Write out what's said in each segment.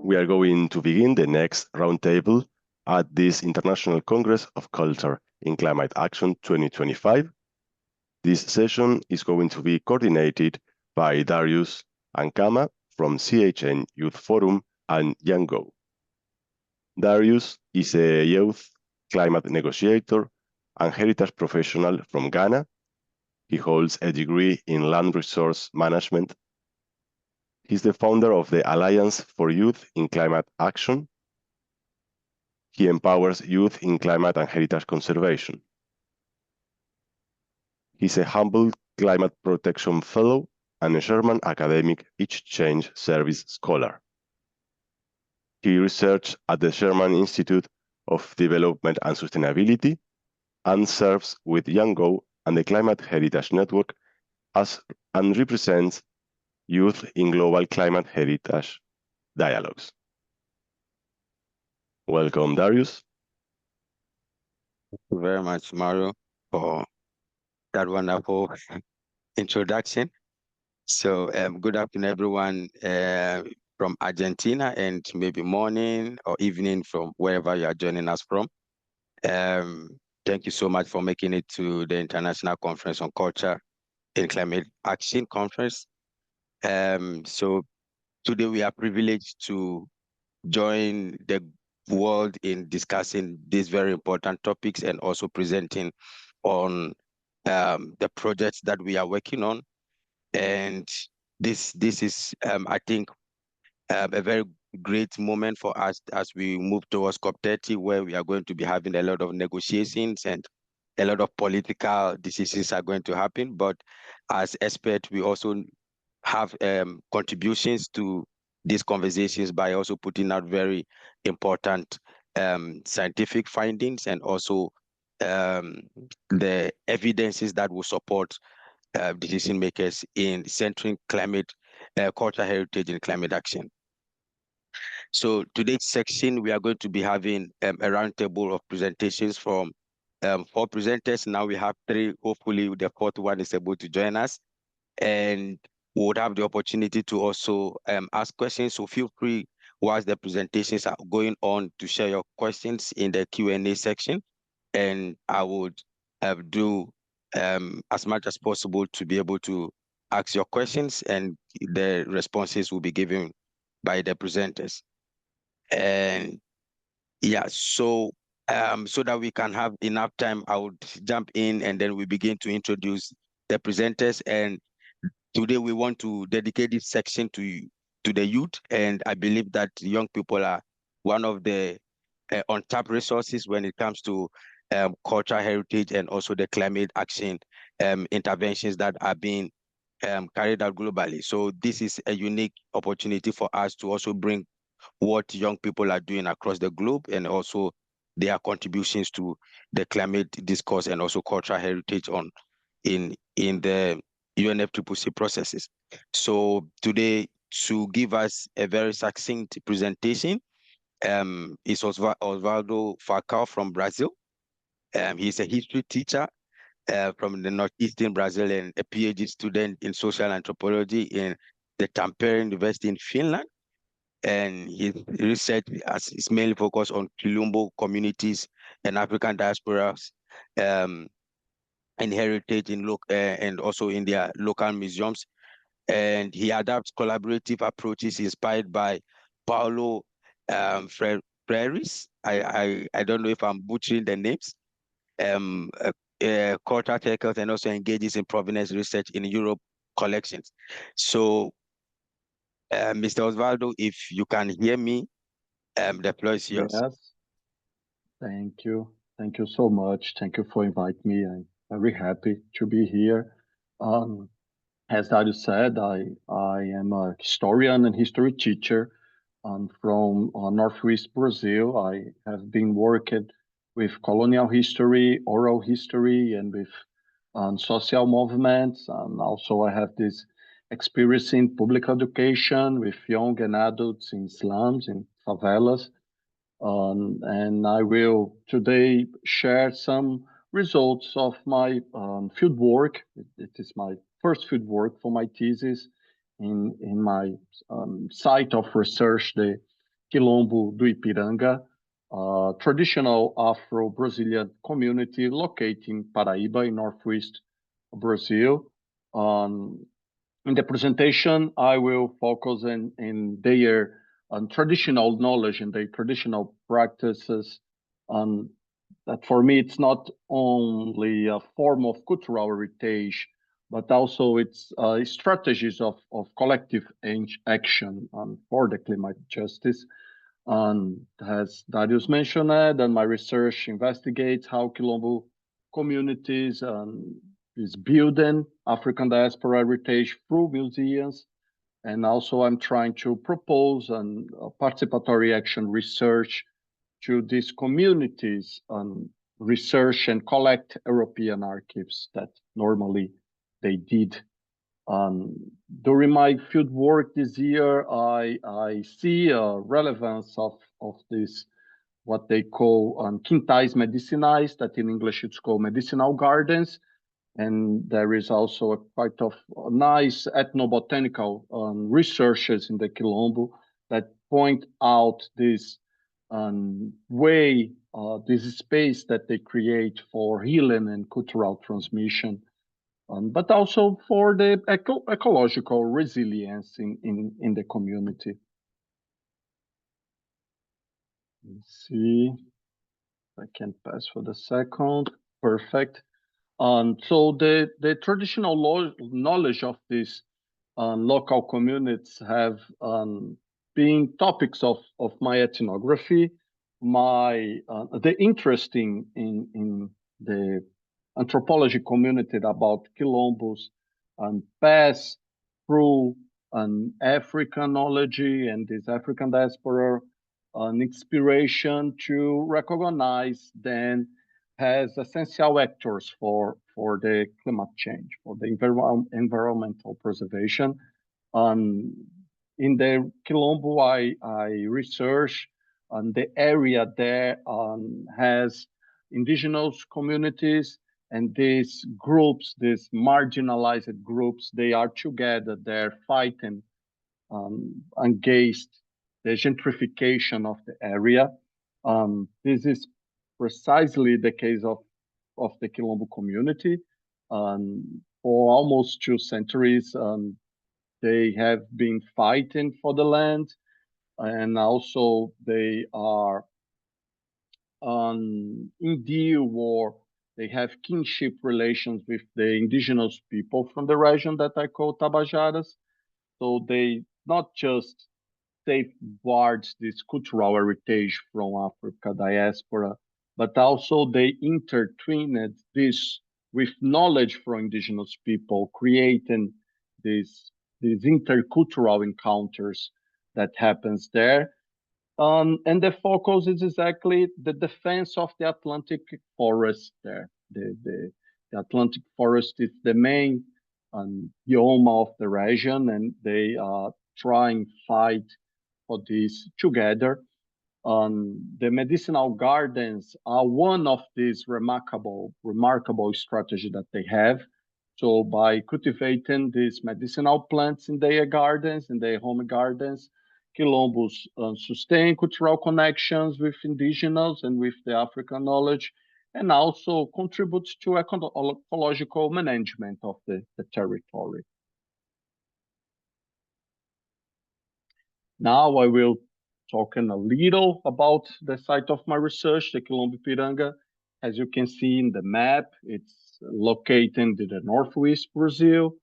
We are going to begin the next roundtable at this International Congress of Culture in Climate Action 2025. This session is going to be coordinated by Darius and Kama from CHN Youth Forum and Yango. Darius is a youth climate negotiator and heritage professional from Ghana. He holds a degree in land resource management. He's the founder of the Alliance for Youth in Climate Action. He empowers youth in climate and heritage conservation. He's a Humboldt Climate Protection Fellow and a Sherman Academic Exchange Service Scholar. He researched at the Sherman Institute of Development and Sustainability and serves with Yango and the Climate Heritage Network and represents youth in global climate heritage dialogues. Welcome, Darius. Thank you very much, Mario, for that wonderful introduction. So good afternoon, everyone from Argentina, and maybe morning or evening from wherever you are joining us from. Thank you so much for making it to the International Conference on Culture in Climate Action Conference. So today we are privileged to join the world in discussing these very important topics and also presenting on the projects that we are working on. And this is, I think, a very great moment for us as we move towards COP30, where we are going to be having a lot of negotiations and a lot of political decisions are going to happen. But as experts, we also have contributions to these conversations by also putting out very important scientific findings and also the evidences that will support decision makers in centering climate, cultural heritage and climate action. So today's section, we are going to be having a roundtable of presentations from 4 presenters. Now we have 3. Hopefully the 4th one is able to join us. And we would have the opportunity to also ask questions. So feel free, whilst the presentations are going on, to share your questions in the Q&A section. And I would do as much as possible to be able to ask your questions, and the responses will be given by the presenters. And yeah, so that we can have enough time, I would jump in and then we begin to introduce the presenters. And today we want to dedicate this section to the youth, and I believe that young people are one of the untapped resources when it comes to cultural heritage and also the climate action interventions that are being carried out globally. So this is a unique opportunity for us to also bring what young people are doing across the globe and also their contributions to the climate discourse and also cultural heritage in the UNFCCC processes. So today, to give us a very succinct presentation, is Osvaldo Falcao from Brazil. He's a history teacher from the northeastern Brazil and a PhD student in social anthropology in the Tampere University in Finland. And his research is mainly focused on Quilombo communities and African diasporas and heritage in and also in their local museums. And he adapts collaborative approaches inspired by Paulo Freire's. I don't know if I'm butchering the names. Cultural circles, and also engages in provenance research in Europe collections. So, Mr. Osvaldo, if you can hear me, the floor is yours. Yes. Thank you. Thank you so much. Thank you for inviting me. I'm very happy to be here. As Dario said, I am a historian and history teacher. I'm from Northwest Brazil. I have been working with colonial history, oral history, and with social movements. And also I have this experience in public education with young and adults in slums, in favelas. And I will today share some results of my field work. It is my first field work for my thesis in my site of research, the Quilombo do Ipiranga, a traditional Afro-Brazilian community located in Paraíba in northwest Brazil. In the presentation, I will focus in their traditional knowledge and their traditional practices. That for me, it's not only a form of cultural heritage, but also it's strategies of collective action for the climate justice. As Darius mentioned, and my research investigates how Quilombo communities is building African diaspora heritage through museums. And also I'm trying to propose participatory action research to these communities research and collect European archives that normally they did. During my field work this year, I see a relevance of this, what they call quintais medicinais, that in English it's called medicinal gardens. And there is also a quite of nice ethnobotanical researches in the Quilombo that point out this way, this space that they create for healing and cultural transmission, but also for the ecological resilience in the community. Let's see if I can pass for the second. Perfect. So the traditional knowledge of these local communities have been topics of my ethnography. The interest in the anthropology community about Quilombos pass through African knowledge and this African diaspora inspiration to recognize them as essential actors for the climate change, for the environmental preservation. In the Quilombo, I research the area there has indigenous communities, and these groups, these marginalized groups, they are together, they're fighting against the gentrification of the area. This is precisely the case of the Quilombo community. For almost 2 centuries, they have been fighting for the land, and also they are in deal war. They have kinship relations with the indigenous people from the region that I call Tabajaras. So they not just safeguards this cultural heritage from Africa diaspora, but also they intertwined this with knowledge from indigenous people, creating these intercultural encounters that happens there. And the focus is exactly the defense of the Atlantic forest there. The Atlantic forest is the main biome of the region, and they are trying to fight for this together. The medicinal gardens are one of these remarkable strategy that they have. So by cultivating these medicinal plants in their gardens, in their home gardens, Quilombos sustain cultural connections with indigenous and with the African knowledge, and also contributes to ecological management of the territory. Now I will talking a little about the site of my research, the Quilombo Ipiranga. As you can see in the map, it's located in the northwest Brazil,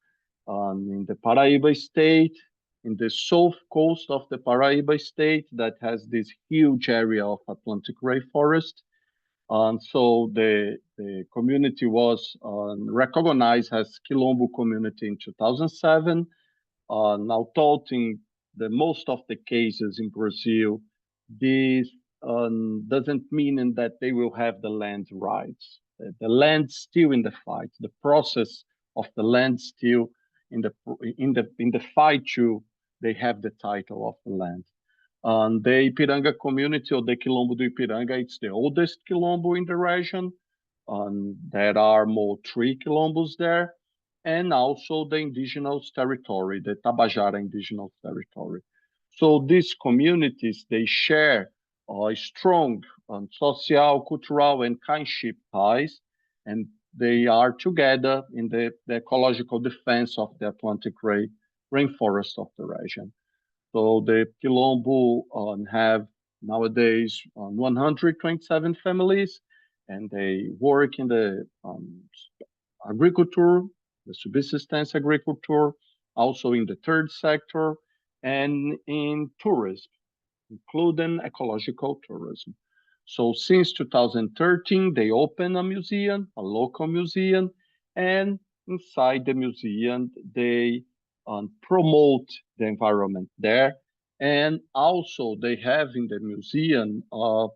in the Paraíba state, in the south coast of the Paraíba state that has this huge area of Atlantic rainforest. So the community was recognized as Quilombo community in 2007. Now, in the most of the cases in Brazil, this doesn't mean that they will have the land rights. The land still in the fight. The process of the land still in the fight to they have the title of the land. The Ipiranga community, or the Quilombo do Ipiranga, it's the oldest Quilombo in the region. There are more 3 Quilombos there, and also the indigenous territory, the Tabajara indigenous territory. So these communities, they share strong social, cultural, and kinship ties, and they are together in the ecological defense of the Atlantic rainforest of the region. So the Quilombo have nowadays 127 families, and they work in the agriculture, the subsistence agriculture, also in the third sector, and in tourism, including ecological tourism. So since 2013, they opened a museum, a local museum, and inside the museum, they promote the environment there. And also they have in the museum a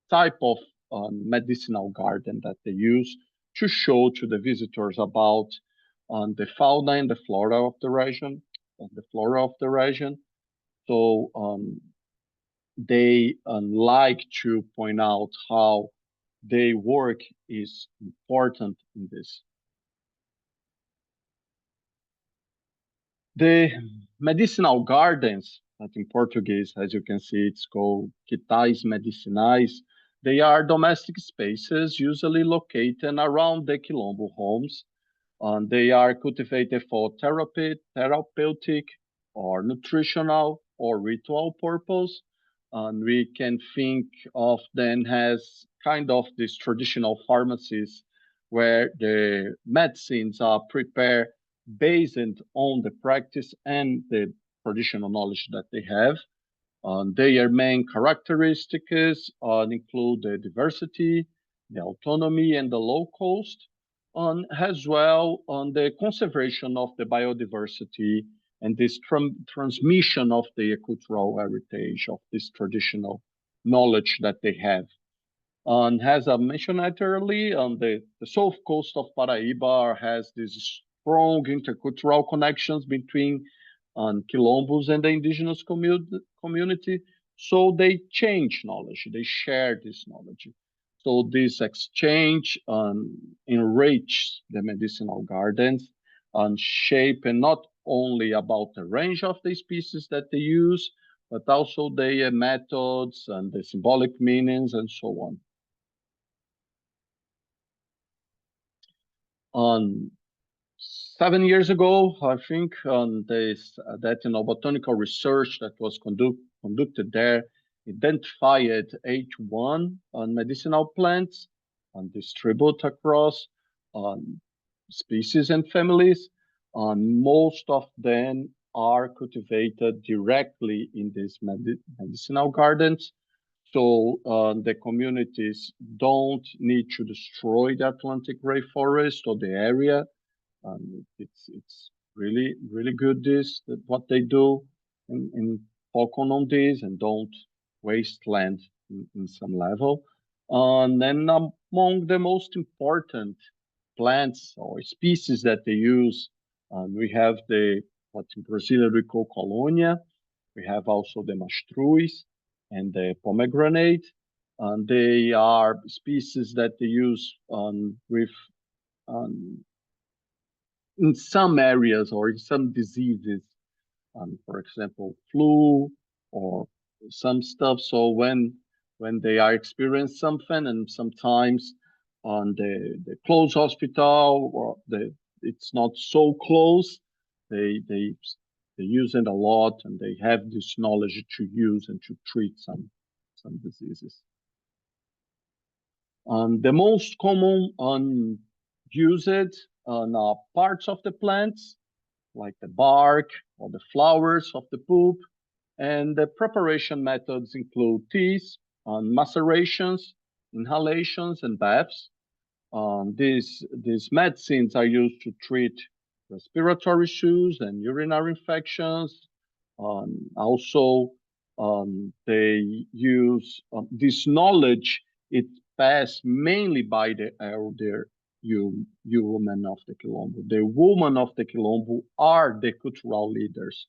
type of medicinal garden that they use to show to the visitors about the fauna and the flora of the region, So they like to point out how their work is important in this. The medicinal gardens, that in Portuguese, as you can see, it's called quitais medicinais. They are domestic spaces usually located around the Quilombo homes. They are cultivated for therapeutic or nutritional or ritual purpose. And we can think of them as kind of these traditional pharmacies where the medicines are prepared based on the practice and the traditional knowledge that they have. Their main characteristics include the diversity, the autonomy, and the low cost, as well on the conservation of the biodiversity and this transmission of the cultural heritage of this traditional knowledge that they have. As I mentioned earlier, on the south coast of Paraíba has these strong intercultural connections between Quilombos and the indigenous community. So they change knowledge, they share this knowledge. So this exchange enrich the medicinal gardens and shape and not only about the range of the species that they use, but also their methods and the symbolic meanings and so on. 7 years ago, I think, that botanical research that was conducted there identified 81 medicinal plants and distributed across species and families. Most of them are cultivated directly in these medicinal gardens. So the communities don't need to destroy the Atlantic rainforest or the area. It's really good what they do in focus on this and don't waste land in some level. And then among the most important plants or species that they use, we have what in Brazil we call colonia. We have also the mastruz and the pomegranate. And they are species that they use with in some areas or in some diseases, for example, flu or some stuff. So when they are experiencing something, and sometimes on the close hospital or it's not so close, they use it a lot, and they have this knowledge to use and to treat some diseases. The most common used parts of the plants, like the bark or the flowers of the pulp, and the preparation methods include teas, macerations, inhalations, and baths. These medicines are used to treat respiratory issues and urinary infections. Also, they use this knowledge. It passed mainly by the elder women of the Quilombo. The women of the Quilombo are the cultural leaders.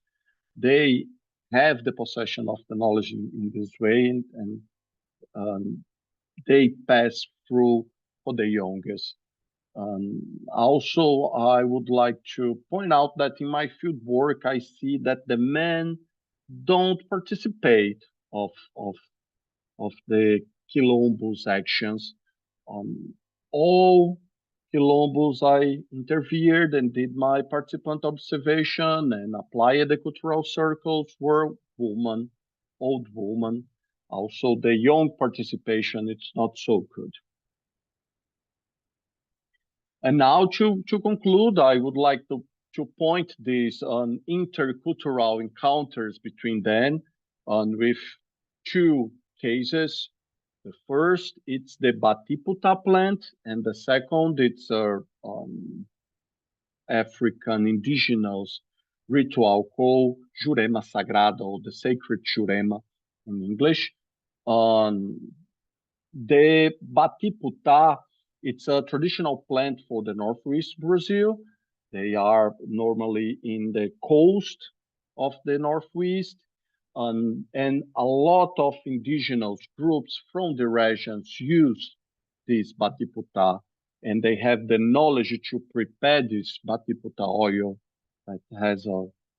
They have the possession of the knowledge in this way, and they pass through for the youngest. Also, I would like to point out that in my field work, I see that the men don't participate of the quilombos actions. All quilombos I interfered and did my participant observation and applied the cultural circles were women, old women. Also, the young participation, it's not so good. And now to conclude, I would like to point these intercultural encounters between them with two cases. The first, it's the Batiputa plant, and the second, it's African indigenous ritual called Jurema Sagrada, or the sacred Jurema in English. The Batiputa, it's a traditional plant for the Northwest Brazil. They are normally in the coast of the Northwest, and a lot of indigenous groups from the regions use this Batiputa, and they have the knowledge to prepare this Batiputa oil that has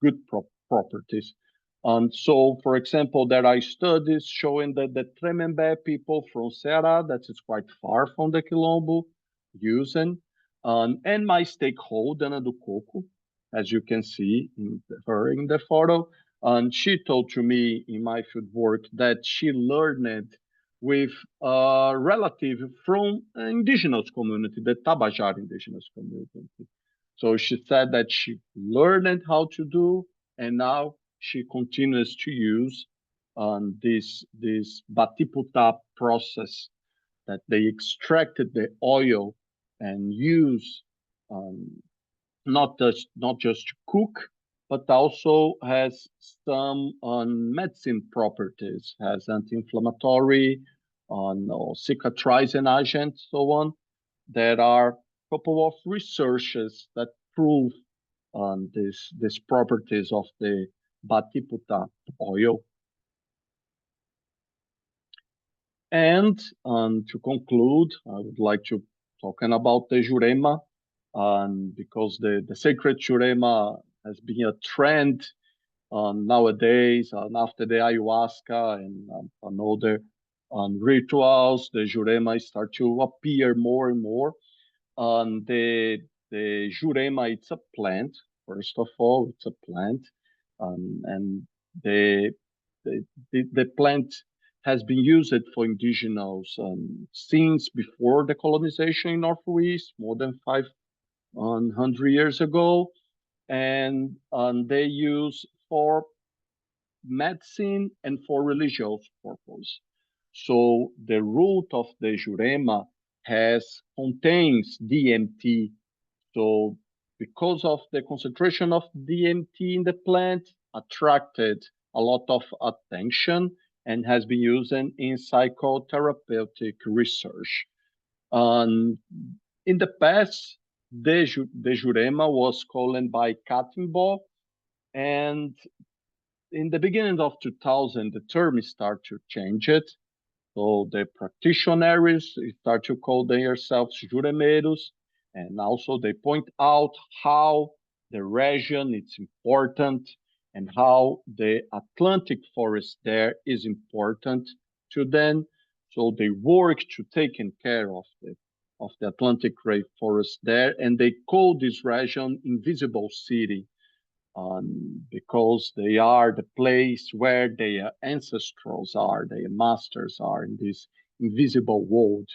good properties. And so, for example, there are studies showing that the Tremembé people from Ceará, that is quite far from the Quilombo, using, and my stakeholder, Ana do Coco, as you can see in the photo, and she told to me in my field work that she learned with a relative from indigenous community, the Tabajara indigenous community. So she said that she learned how to do, and now she continues to use this Batiputa process that they extracted the oil and use not just to cook, but also has some medicine properties, has anti-inflammatory, cicatrizing agents, so on. There are a couple of researches that prove these properties of the Batiputa oil. And to conclude, I would like to talking about the Jurema, because the sacred Jurema has been a trend nowadays, after the ayahuasca and other rituals, the Jurema start to appear more and more. The Jurema, it's a plant. First of all, it's a plant, and the plant has been used for indigenous since before the colonization in Northwest, more than 500 years ago, and they use for medicine and for religious purpose. So the root of the Jurema contains DMT. So because of the concentration of DMT in the plant, attracted a lot of attention and has been used in psychotherapeutic research. In the past, the Jurema was called by Catimbau, and in the beginning of 2000, the term started to change it. So the practitioners start to call themselves juremeiros, and also they point out how the region is important and how the Atlantic forest there is important to them. So they work to taking care of the Atlantic rainforest there, and they call this region Invisible City, because they are the place where their ancestors are, their masters are in this invisible world.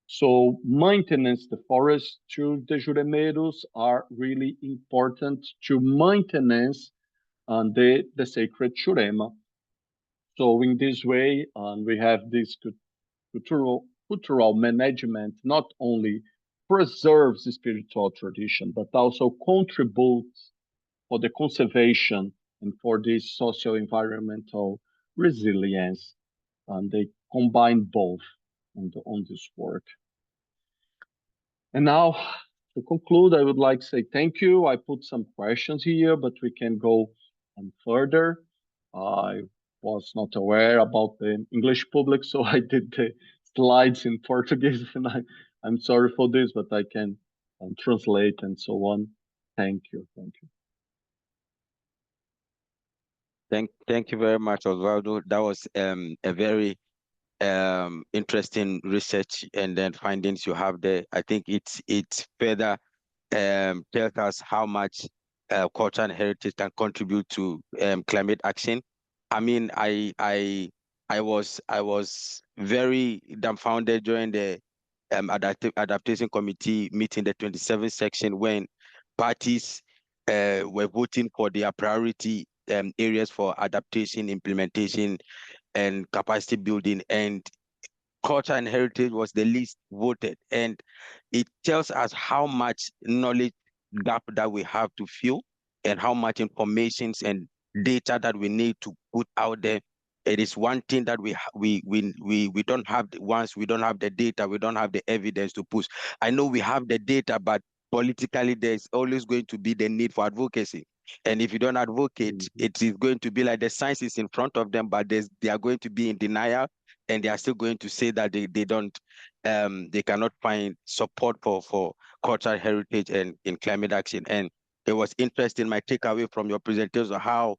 So maintenance the forest to the juremeiros are really important to maintenance the sacred Jurema. So in this way, we have this cultural management not only preserves the spiritual tradition, but also contributes for the conservation and for this socio-environmental resilience. And they combine both on this work. And now, to conclude, I would like to say thank you. I put some questions here, but we can go further. I was not aware about the English public, so I did the slides in Portuguese, and I'm sorry for this, but I can translate and so on. Thank you. Thank you. Thank you very much, Osvaldo. That was a very interesting research and then findings you have there. I think it's further tells us how much culture and heritage can contribute to climate action. I mean, I was very dumbfounded during the adaptation committee meeting, the 27th section, when parties were voting for their priority areas for adaptation, implementation, and capacity building, and culture and heritage was the least voted. And it tells us how much knowledge gap that we have to fill and how much information and data that we need to put out there. It is one thing that we don't have. Once we don't have the data, we don't have the evidence to push. I know we have the data, but politically there's always going to be the need for advocacy. And if you don't advocate, it is going to be like the science is in front of them, but they are going to be in denial, and they are still going to say that they don't they cannot find support for cultural heritage and in climate action. And it was interesting, my takeaway from your presentation, how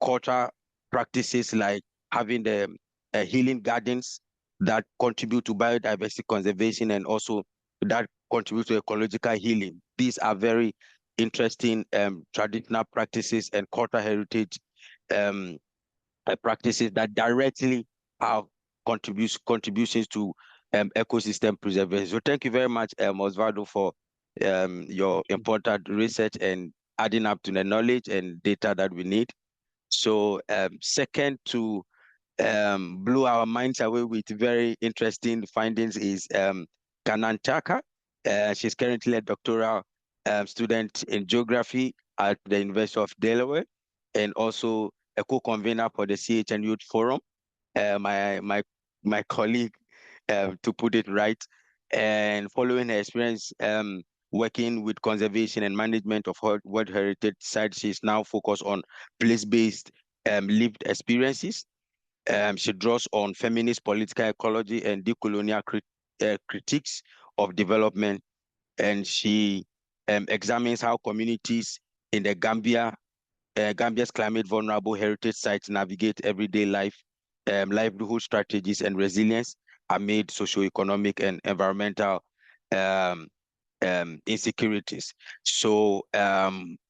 cultural practices like having the healing gardens that contribute to biodiversity conservation and also that contribute to ecological healing. These are very interesting traditional practices and cultural heritage practices that directly have contributions to ecosystem preservation. So thank you very much, Osvaldo, for your important research and adding up to the knowledge and data that we need. So second, to blew our minds away with very interesting findings is Kanan Chaka. She's currently a doctoral student in geography at the University of Delaware, and also a co-convener for the CHN Youth Forum. My colleague, to put it right, and following her experience working with conservation and management of World Heritage sites, she's now focused on place-based lived experiences. She draws on feminist political ecology and decolonial critiques of development, and she examines how communities in the Gambia's climate vulnerable heritage sites navigate everyday life, livelihood strategies, and resilience amid socioeconomic and environmental insecurities. So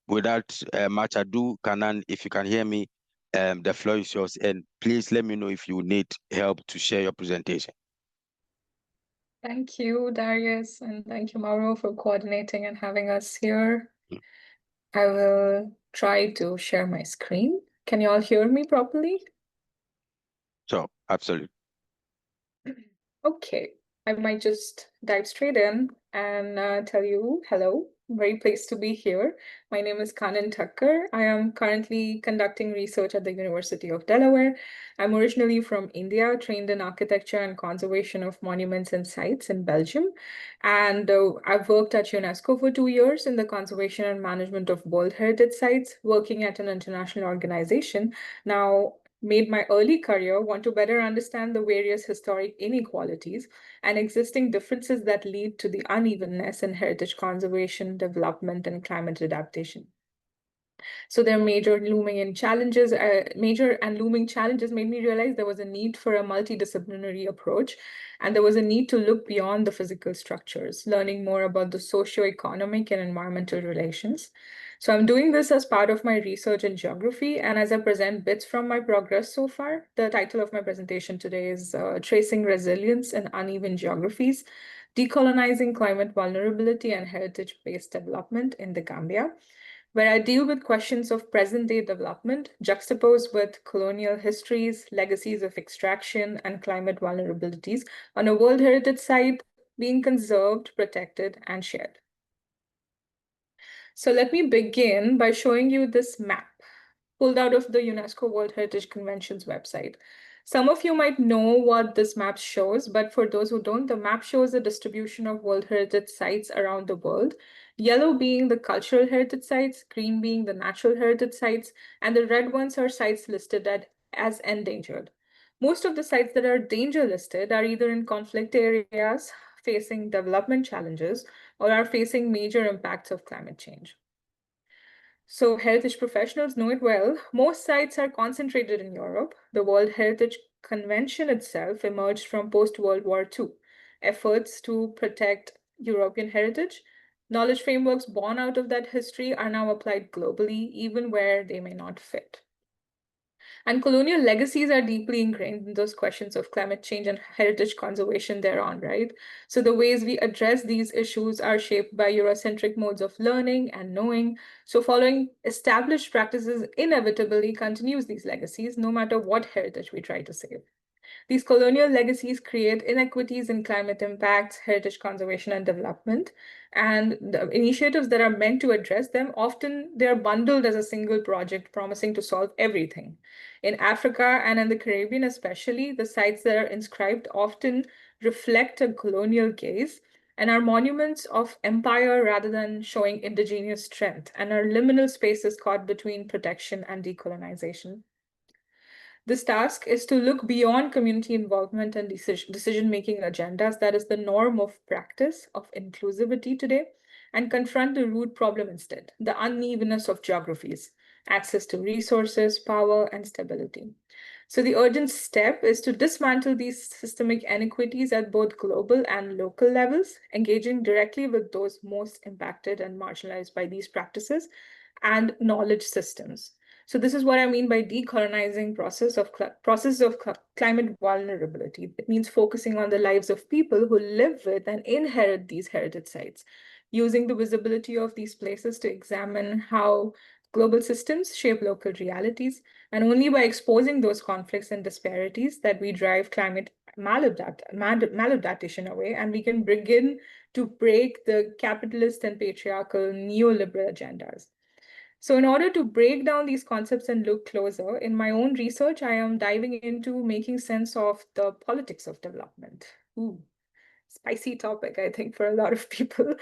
without much ado, Kanan, if you can hear me, the floor is yours, and please let me know if you need help to share your presentation. Thank you, Darius, and thank you, Mauro, for coordinating and having us here. I will try to share my screen. Can you all hear me properly? So, absolutely. Okay, I might just dive straight in and tell you hello. Very pleased to be here. My name is Kanan Thakkar. I am currently conducting research at the University of Delaware. I'm originally from India, trained in architecture and conservation of monuments and sites in Belgium. And I've worked at UNESCO for 2 years in the conservation and management of World Heritage Sites, working at an international organization. Now, made my early career want to better understand the various historic inequalities and existing differences that lead to the unevenness in heritage conservation, development, and climate adaptation. So their major and looming challenges made me realize there was a need for a multidisciplinary approach, and there was a need to look beyond the physical structures, learning more about the socio-economic and environmental relations. So I'm doing this as part of my research in geography, and as I present bits from my progress so far, the title of my presentation today is Tracing Resilience in Uneven Geographies, Decolonizing Climate Vulnerability and Heritage-Based Development in the Gambia, where I deal with questions of present-day development juxtaposed with colonial histories, legacies of extraction, and climate vulnerabilities on a World Heritage Site being conserved, protected, and shared. So let me begin by showing you this map pulled out of the UNESCO World Heritage Convention's website. Some of you might know what this map shows, but for those who don't, the map shows the distribution of World Heritage Sites around the world, yellow being the cultural heritage sites, green being the natural heritage sites, and the red ones are sites listed as endangered. Most of the sites that are danger listed are either in conflict areas facing development challenges or are facing major impacts of climate change. So heritage professionals know it well. Most sites are concentrated in Europe. The World Heritage Convention itself emerged from post-World War II. Efforts to protect European heritage, knowledge frameworks born out of that history are now applied globally, even where they may not fit. And colonial legacies are deeply ingrained in those questions of climate change and heritage conservation thereon, right? So the ways we address these issues are shaped by Eurocentric modes of learning and knowing. So following established practices inevitably continues these legacies, no matter what heritage we try to save. These colonial legacies create inequities in climate impacts, heritage conservation, and development. And the initiatives that are meant to address them, often they're bundled as a single project promising to solve everything. In Africa and in the Caribbean especially, the sites that are inscribed often reflect a colonial gaze and are monuments of empire rather than showing indigenous strength, and are liminal spaces caught between protection and decolonization. This task is to look beyond community involvement and decision-making agendas that is the norm of practice of inclusivity today, and confront the root problem instead, the unevenness of geographies, access to resources, power, and stability. So the urgent step is to dismantle these systemic inequities at both global and local levels, engaging directly with those most impacted and marginalized by these practices and knowledge systems. So this is what I mean by decolonizing process of climate vulnerability. It means focusing on the lives of people who live with and inherit these heritage sites, using the visibility of these places to examine how global systems shape local realities, and only by exposing those conflicts and disparities that we drive climate maladaptation away, and we can begin to break the capitalist and patriarchal neoliberal agendas. So in order to break down these concepts and look closer, in my own research, I am diving into making sense of the politics of development. Ooh, spicy topic, I think, for a lot of people.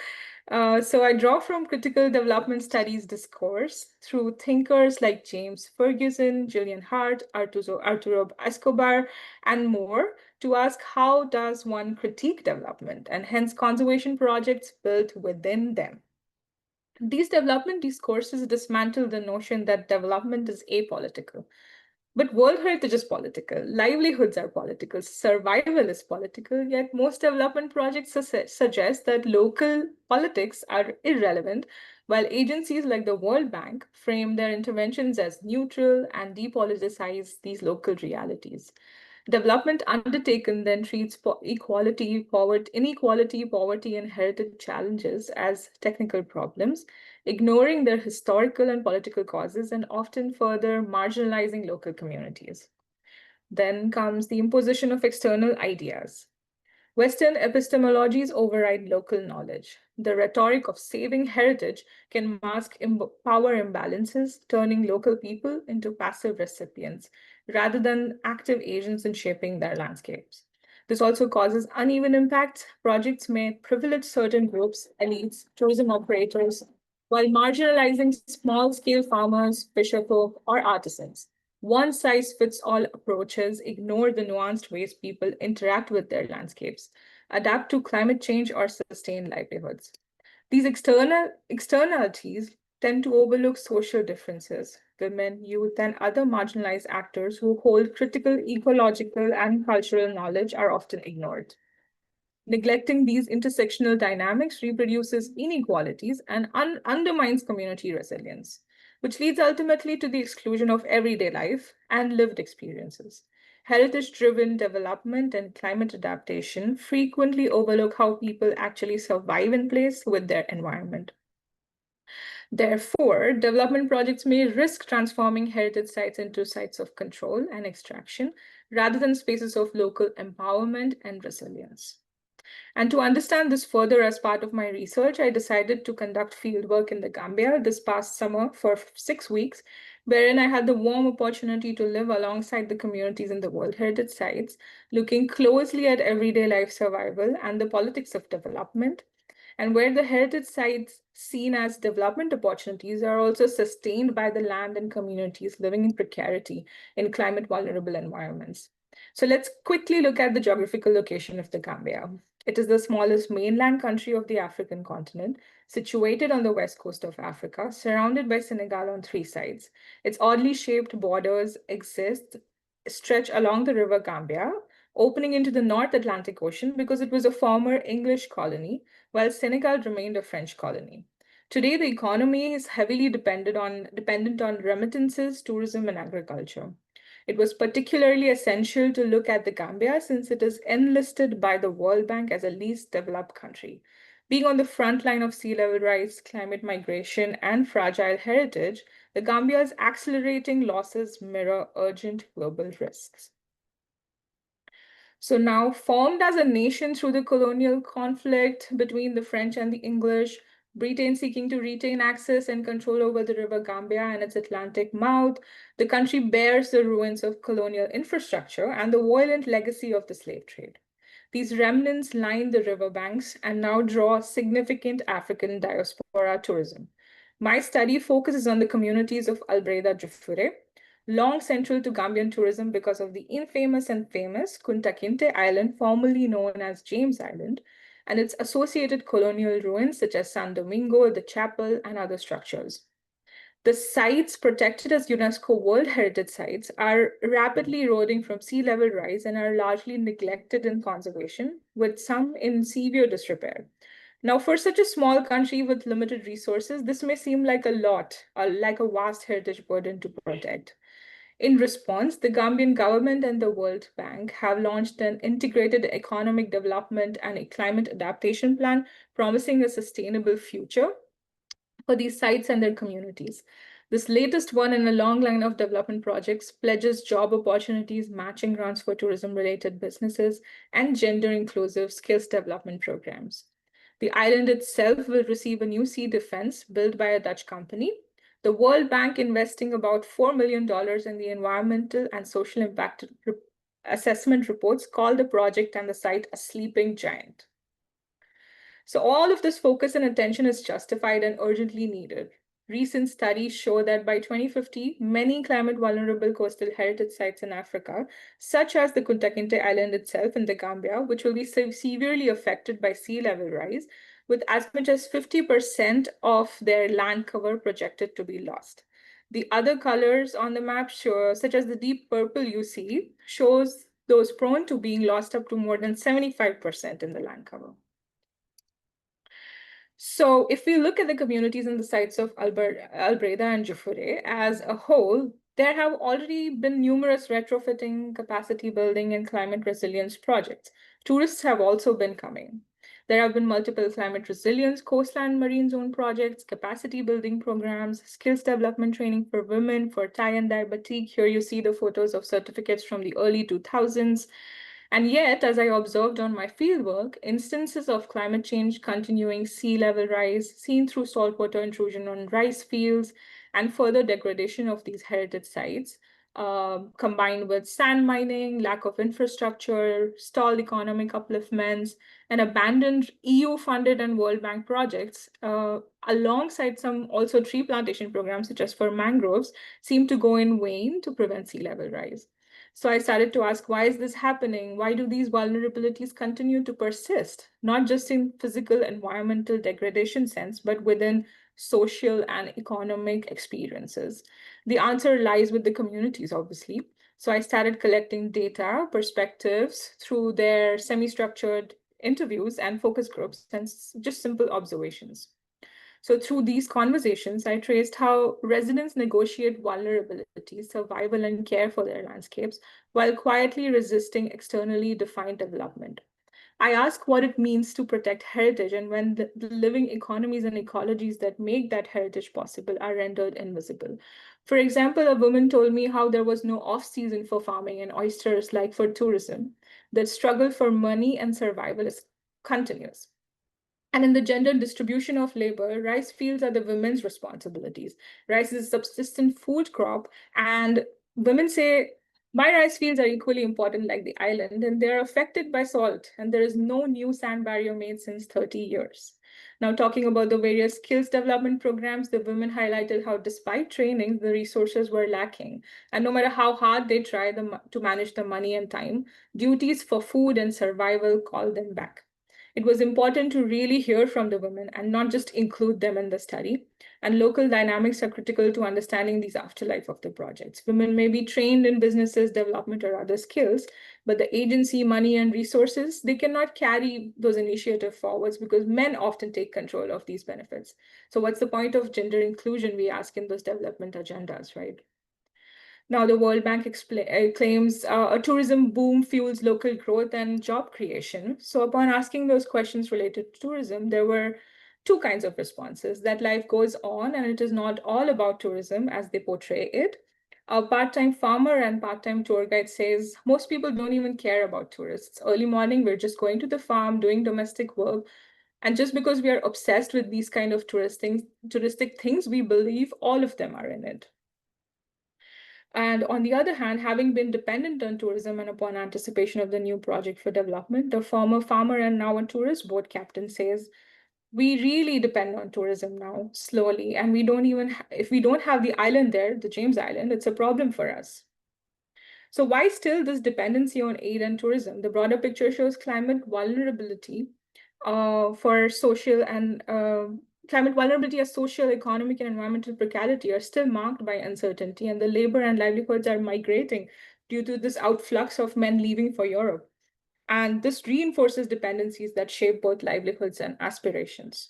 So I draw from critical development studies discourse through thinkers like James Ferguson, Julian Hart, Arturo Escobar, and more, to ask how does one critique development, and hence conservation projects built within them. These development discourses dismantle the notion that development is apolitical. But world heritage is political, livelihoods are political, survival is political, yet most development projects suggest that local politics are irrelevant, while agencies like the World Bank frame their interventions as neutral and depoliticize these local realities. Development undertaken then treats inequality, poverty, and heritage challenges as technical problems, ignoring their historical and political causes, and often further marginalizing local communities. Then comes the imposition of external ideas. Western epistemologies override local knowledge. The rhetoric of saving heritage can mask power imbalances, turning local people into passive recipients rather than active agents in shaping their landscapes. This also causes uneven impacts. Projects may privilege certain groups, elites, tourism operators, while marginalizing small-scale farmers, fisherfolk, or artisans. One-size-fits-all approaches ignore the nuanced ways people interact with their landscapes, adapt to climate change, or sustain livelihoods. These externalities tend to overlook social differences. Women, youth, and other marginalized actors who hold critical ecological and cultural knowledge are often ignored. Neglecting these intersectional dynamics reproduces inequalities and undermines community resilience, which leads ultimately to the exclusion of everyday life and lived experiences. Heritage-driven development and climate adaptation frequently overlook how people actually survive in place with their environment. Therefore, development projects may risk transforming heritage sites into sites of control and extraction, rather than spaces of local empowerment and resilience. And to understand this further as part of my research, I decided to conduct fieldwork in the Gambia this past summer for 6 weeks, wherein I had the warm opportunity to live alongside the communities in the World Heritage Sites, looking closely at everyday life survival and the politics of development, and where the heritage sites seen as development opportunities are also sustained by the land and communities living in precarity in climate vulnerable environments. So let's quickly look at the geographical location of the Gambia. It is the smallest mainland country of the African continent, situated on the west coast of Africa, surrounded by Senegal on 3 sides. Its oddly shaped borders stretch along the river Gambia, opening into the North Atlantic Ocean because it was a former English colony, while Senegal remained a French colony. Today, the economy is heavily dependent on remittances, tourism, and agriculture. It was particularly essential to look at the Gambia since it is enlisted by the World Bank as a least developed country. Being on the front line of sea level rise, climate migration, and fragile heritage, the Gambia's accelerating losses mirror urgent global risks. So now, formed as a nation through the colonial conflict between the French and the English, Britain seeking to retain access and control over the river Gambia and its Atlantic mouth, the country bears the ruins of colonial infrastructure and the violent legacy of the slave trade. These remnants line the riverbanks and now draw significant African diaspora tourism. My study focuses on the communities of Albreda Jufure, long central to Gambian tourism because of the infamous and famous Kunta Kinte Island, formerly known as James Island, and its associated colonial ruins such as San Domingo, the chapel, and other structures. The sites protected as UNESCO World Heritage Sites are rapidly eroding from sea level rise and are largely neglected in conservation, with some in severe disrepair. Now, for such a small country with limited resources, this may seem like a lot, like a vast heritage burden to protect. In response, the Gambian government and the World Bank have launched an integrated economic development and a climate adaptation plan, promising a sustainable future for these sites and their communities. This latest one in a long line of development projects pledges job opportunities, matching grants for tourism-related businesses, and gender-inclusive skills development programs. The island itself will receive a new sea defense built by a Dutch company, the World Bank investing about $4 million in the environmental and social impact assessment reports call the project and the site a sleeping giant. So all of this focus and attention is justified and urgently needed. Recent studies show that by 2050, many climate vulnerable coastal heritage sites in Africa, such as the Kunta Kinte Island itself in the Gambia, which will be severely affected by sea level rise, with as much as 50% of their land cover projected to be lost. The other colors on the map show, such as the deep purple you see, shows those prone to being lost up to more than 75% in the land cover. So if we look at the communities and the sites of Albreda and Jufure as a whole, there have already been numerous retrofitting, capacity building, and climate resilience projects. Tourists have also been coming. There have been multiple climate resilience, coastline marine zone projects, capacity building programs, skills development training for women, for tie and dye batik. Here you see the photos of certificates from the early 2000s. And yet, as I observed on my fieldwork, instances of climate change continuing sea level rise seen through saltwater intrusion on rice fields and further degradation of these heritage sites, combined with sand mining, lack of infrastructure, stalled economic upliftments, and abandoned EU-funded and World Bank projects, alongside some also tree plantation programs, such as for mangroves, seem to go in vain to prevent sea level rise. So I started to ask, why is this happening? Why do these vulnerabilities continue to persist? Not just in physical environmental degradation sense, but within social and economic experiences. The answer lies with the communities, obviously. So I started collecting data, perspectives through their semi-structured interviews and focus groups and just simple observations. So through these conversations, I traced how residents negotiate vulnerability, survival, and care for their landscapes while quietly resisting externally defined development. I ask what it means to protect heritage and when the living economies and ecologies that make that heritage possible are rendered invisible. For example, a woman told me how there was no off-season for farming and oysters like for tourism. The struggle for money and survival is continuous. And in the gender distribution of labor, rice fields are the women's responsibilities. Rice is a subsistent food crop, and women say, my rice fields are equally important like the island, and they're affected by salt, and there is no new sand barrier made since 30 years. Now, talking about the various skills development programs, the women highlighted how despite training, the resources were lacking. And no matter how hard they try to manage the money and time, duties for food and survival call them back. It was important to really hear from the women and not just include them in the study. And local dynamics are critical to understanding these afterlife of the projects. Women may be trained in businesses, development, or other skills, but the agency, money, and resources, they cannot carry those initiatives forwards because men often take control of these benefits. So what's the point of gender inclusion, we ask in those development agendas, right? Now, the World Bank claims a tourism boom fuels local growth and job creation. So upon asking those questions related to tourism, there were two kinds of responses: that life goes on and it is not all about tourism as they portray it. A part-time farmer and part-time tour guide says, most people don't even care about tourists. Early morning, we're just going to the farm, doing domestic work. And just because we are obsessed with these kind of touristic things, we believe all of them are in it. And on the other hand, having been dependent on tourism and upon anticipation of the new project for development, the former farmer and now a tourist boat captain says, we really depend on tourism now, slowly. And we don't even, if we don't have the island there, the James Island, it's a problem for us. So why still this dependency on aid and tourism? The broader picture shows climate vulnerability for social and climate vulnerability as social, economic, and environmental precarity are still marked by uncertainty, and the labor and livelihoods are migrating due to this outflux of men leaving for Europe. And this reinforces dependencies that shape both livelihoods and aspirations.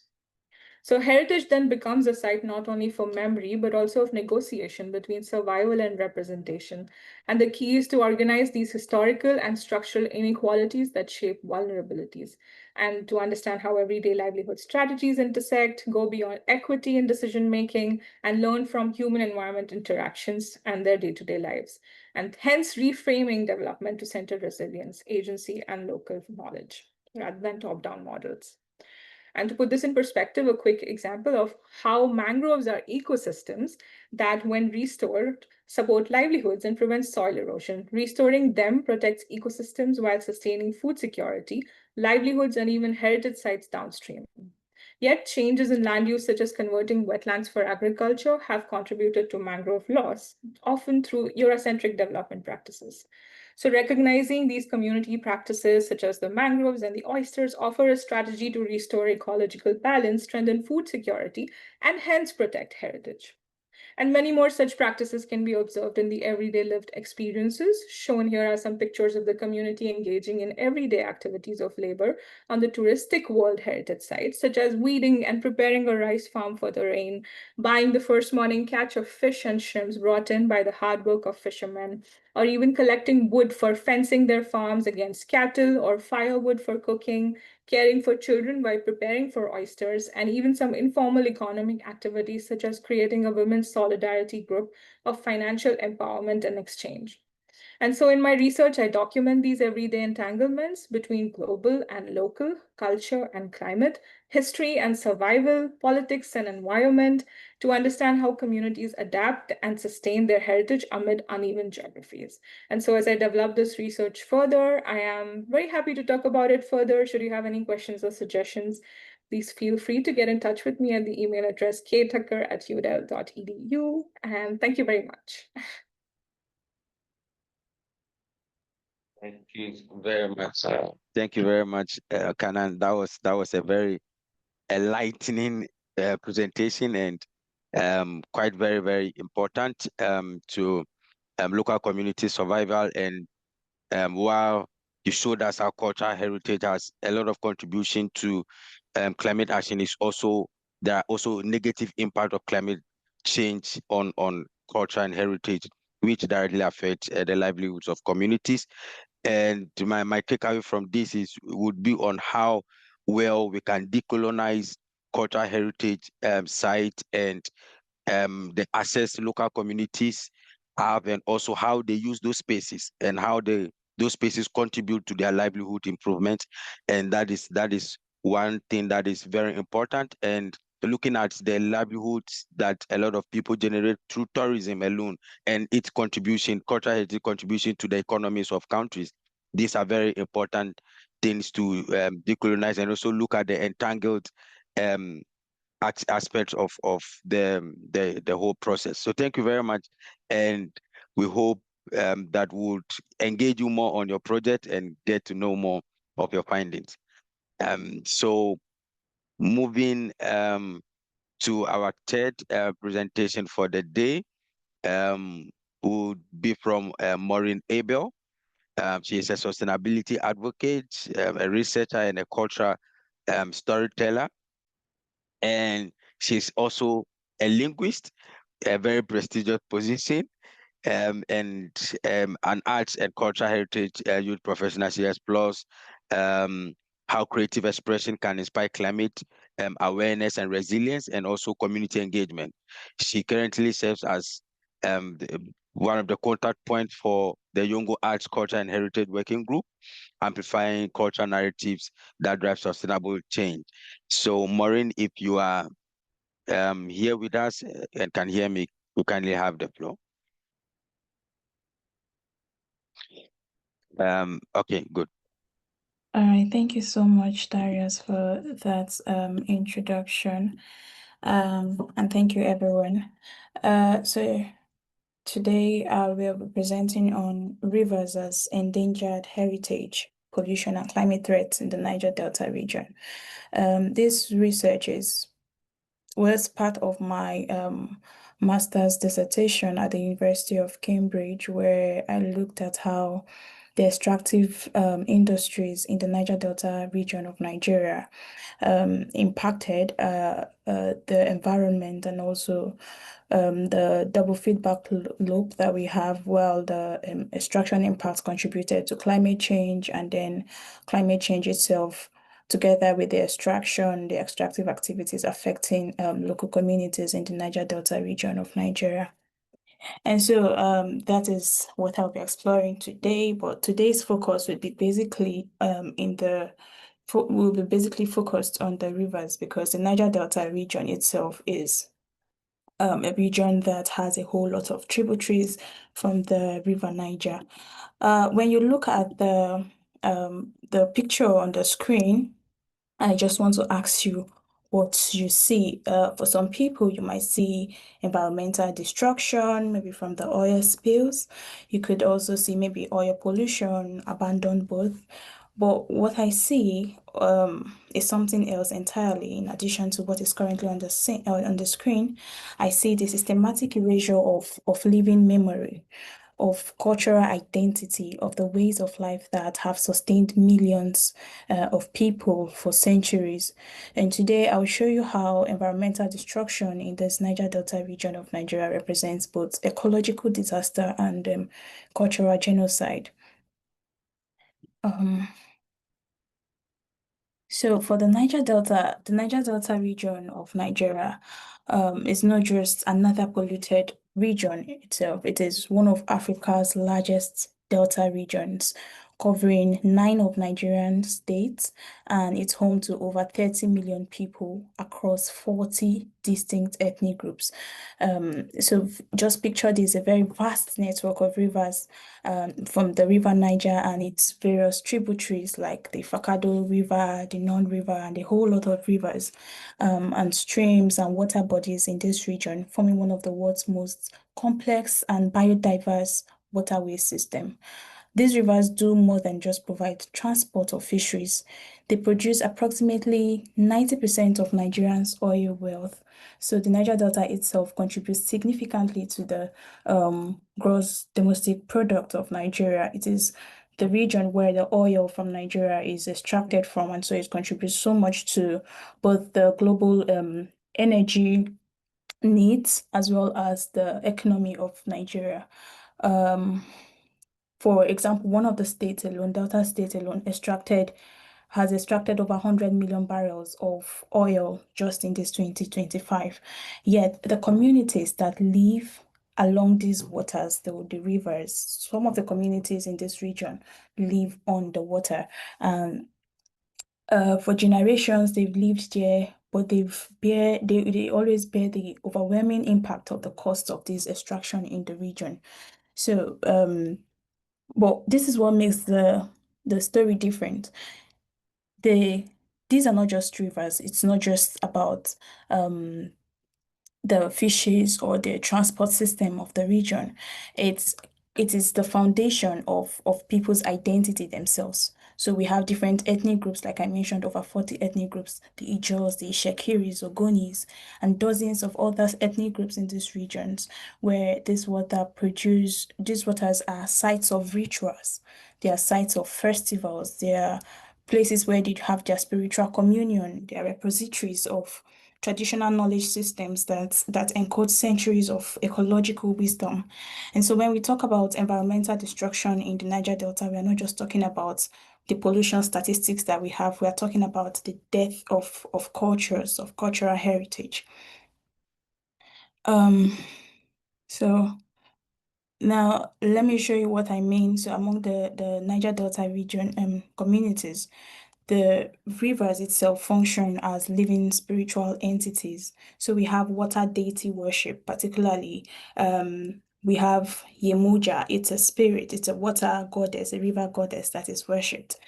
So heritage then becomes a site not only for memory, but also of negotiation between survival and representation. And the key is to organize these historical and structural inequalities that shape vulnerabilities, and to understand how everyday livelihood strategies intersect, go beyond equity in decision-making, and learn from human-environment interactions and their day-to-day lives. And hence reframing development to center resilience, agency, and local knowledge, rather than top-down models. And to put this in perspective, a quick example of how mangroves are ecosystems that, when restored, support livelihoods and prevent soil erosion. Restoring them protects ecosystems while sustaining food security, livelihoods, and even heritage sites downstream. Yet changes in land use, such as converting wetlands for agriculture, have contributed to mangrove loss, often through Eurocentric development practices. So recognizing these community practices, such as the mangroves and the oysters, offer a strategy to restore ecological balance, strengthen food security, and hence protect heritage. And many more such practices can be observed in the everyday lived experiences. Shown here are some pictures of the community engaging in everyday activities of labor on the touristic World Heritage sites, such as weeding and preparing a rice farm for the rain, buying the first morning catch of fish and shrimps brought in by the hard work of fishermen, or even collecting wood for fencing their farms against cattle, or firewood for cooking, caring for children by preparing for oysters, and even some informal economic activities such as creating a women's solidarity group of financial empowerment and exchange. And so in my research, I document these everyday entanglements between global and local, culture and climate, history and survival, politics and environment, to understand how communities adapt and sustain their heritage amid uneven geographies. And so as I develop this research further, I am very happy to talk about it further. Should you have any questions or suggestions, please feel free to get in touch with me at the email address ktucker@udel.edu. And thank you very much. Thank you very much. Thank you very much, Kanan. That was a very enlightening presentation, and quite very important to local community survival. And while you showed us how cultural heritage has a lot of contribution to climate action, is also there are also negative impact of climate change on culture and heritage, which directly affect the livelihoods of communities. And my takeaway from this would be on how well we can decolonize cultural heritage site, and the access local communities have, and also how they use those spaces and how those spaces contribute to their livelihood improvement. And that is one thing that is very important. And looking at the livelihoods that a lot of people generate through tourism alone, and its contribution, cultural heritage contribution to the economies of countries. These are very important things to decolonize, and also look at the entangled aspects of the whole process. So thank you very much, and we hope that would engage you more on your project and get to know more of your findings. So moving to our third presentation for the day would be from Maureen Abel. She is a sustainability advocate, a researcher, and a cultural storyteller. And she's also a linguist, a very prestigious position, and an arts and cultural heritage youth professional. She explores how creative expression can inspire climate awareness and resilience, and also community engagement. She currently serves as one of the contact points for the Yongo Arts, Culture, and Heritage Working Group, amplifying cultural narratives that drive sustainable change. So, Maureen, if you are here with us and can hear me, you kindly have the floor. Okay, good. All right, thank you so much, Darius, for that introduction. And thank you, everyone. So today we'll be presenting on rivers as endangered heritage, pollution, and climate threats in the Niger Delta region. This research was part of my master's dissertation at the University of Cambridge, where I looked at how the extractive industries in the Niger Delta region of Nigeria impacted the environment, and also the double feedback loop that we have, while the extraction impacts contributed to climate change, and then climate change itself, together with the extractive activities affecting local communities in the Niger Delta region of Nigeria. And so that is what I'll be exploring today, but today's focus will be basically will be basically focused on the rivers, because the Niger Delta region itself is a region that has a whole lot of tributaries from the River Niger. When you look at the picture on the screen, I just want to ask you what you see. For some people, you might see environmental destruction, maybe from the oil spills. You could also see maybe oil pollution, abandoned berth. But what I see is something else entirely. In addition to what is currently on the screen, I see the systematic erasure of living memory, of cultural identity, of the ways of life that have sustained millions of people for centuries. And today I'll show you how environmental destruction in this Niger Delta region of Nigeria represents both ecological disaster and cultural genocide. So for the Niger Delta region of Nigeria is not just another polluted region itself. It is one of Africa's largest delta regions, covering 9 of Nigerian states, and it's home to over 30 million people across 40 distinct ethnic groups. So just picture this, a very vast network of rivers from the River Niger and its various tributaries, like the Fakado River, the Non River, and a whole lot of rivers and streams and water bodies in this region, forming one of the world's most complex and biodiverse waterway system. These rivers do more than just provide transport of fisheries. They produce approximately 90% of Nigerians' oil wealth. So the Niger Delta itself contributes significantly to the gross domestic product of Nigeria. It is the region where the oil from Nigeria is extracted from, and so it contributes so much to both the global energy needs as well as the economy of Nigeria. For example, one of the states alone, Delta State alone, has extracted over 100 million barrels of oil just in this 2025. Yet the communities that live along these waters, the rivers, some of the communities in this region live on the water. For generations, they've lived there, but they always bear the overwhelming impact of the cost of this extraction in the region. So, but this is what makes the story different. These are not just rivers. It's not just about the fishes or the transport system of the region. It's it is the foundation of people's identity themselves. So we have different ethnic groups, like I mentioned, over 40 ethnic groups, the Ijos, the Shekiris, Ogonis, and dozens of other ethnic groups in these regions, where these waters are sites of rituals, they are sites of festivals, they are places where they have their spiritual communion, they are repositories of traditional knowledge systems that encode centuries of ecological wisdom. And so when we talk about environmental destruction in the Niger Delta, we are not just talking about the pollution statistics that we have, we are talking about the death of cultures, of cultural heritage. So now let me show you what I mean. So among the Niger Delta region communities, the rivers itself function as living spiritual entities. So we have water deity worship, particularly we have Yemoja. It's a spirit, it's a water goddess, a river goddess that is worshipped.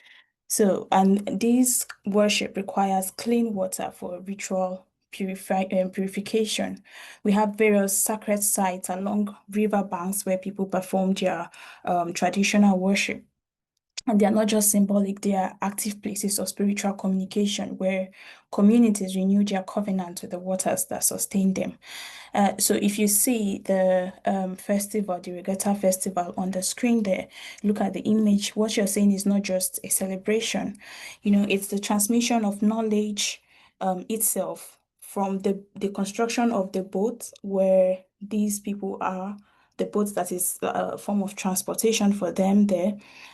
So, and this worship requires clean water for ritual purification. We have various sacred sites along river banks where people perform their traditional worship. And they are not just symbolic, they are active places of spiritual communication where communities renew their covenant with the waters that sustain them. So if you see the festival, the Regatta Festival on the screen there, look at the image, what you're saying is not just a celebration, it's the transmission of knowledge itself from the construction of the boat where these people are, the boat that is a form of transportation for them there,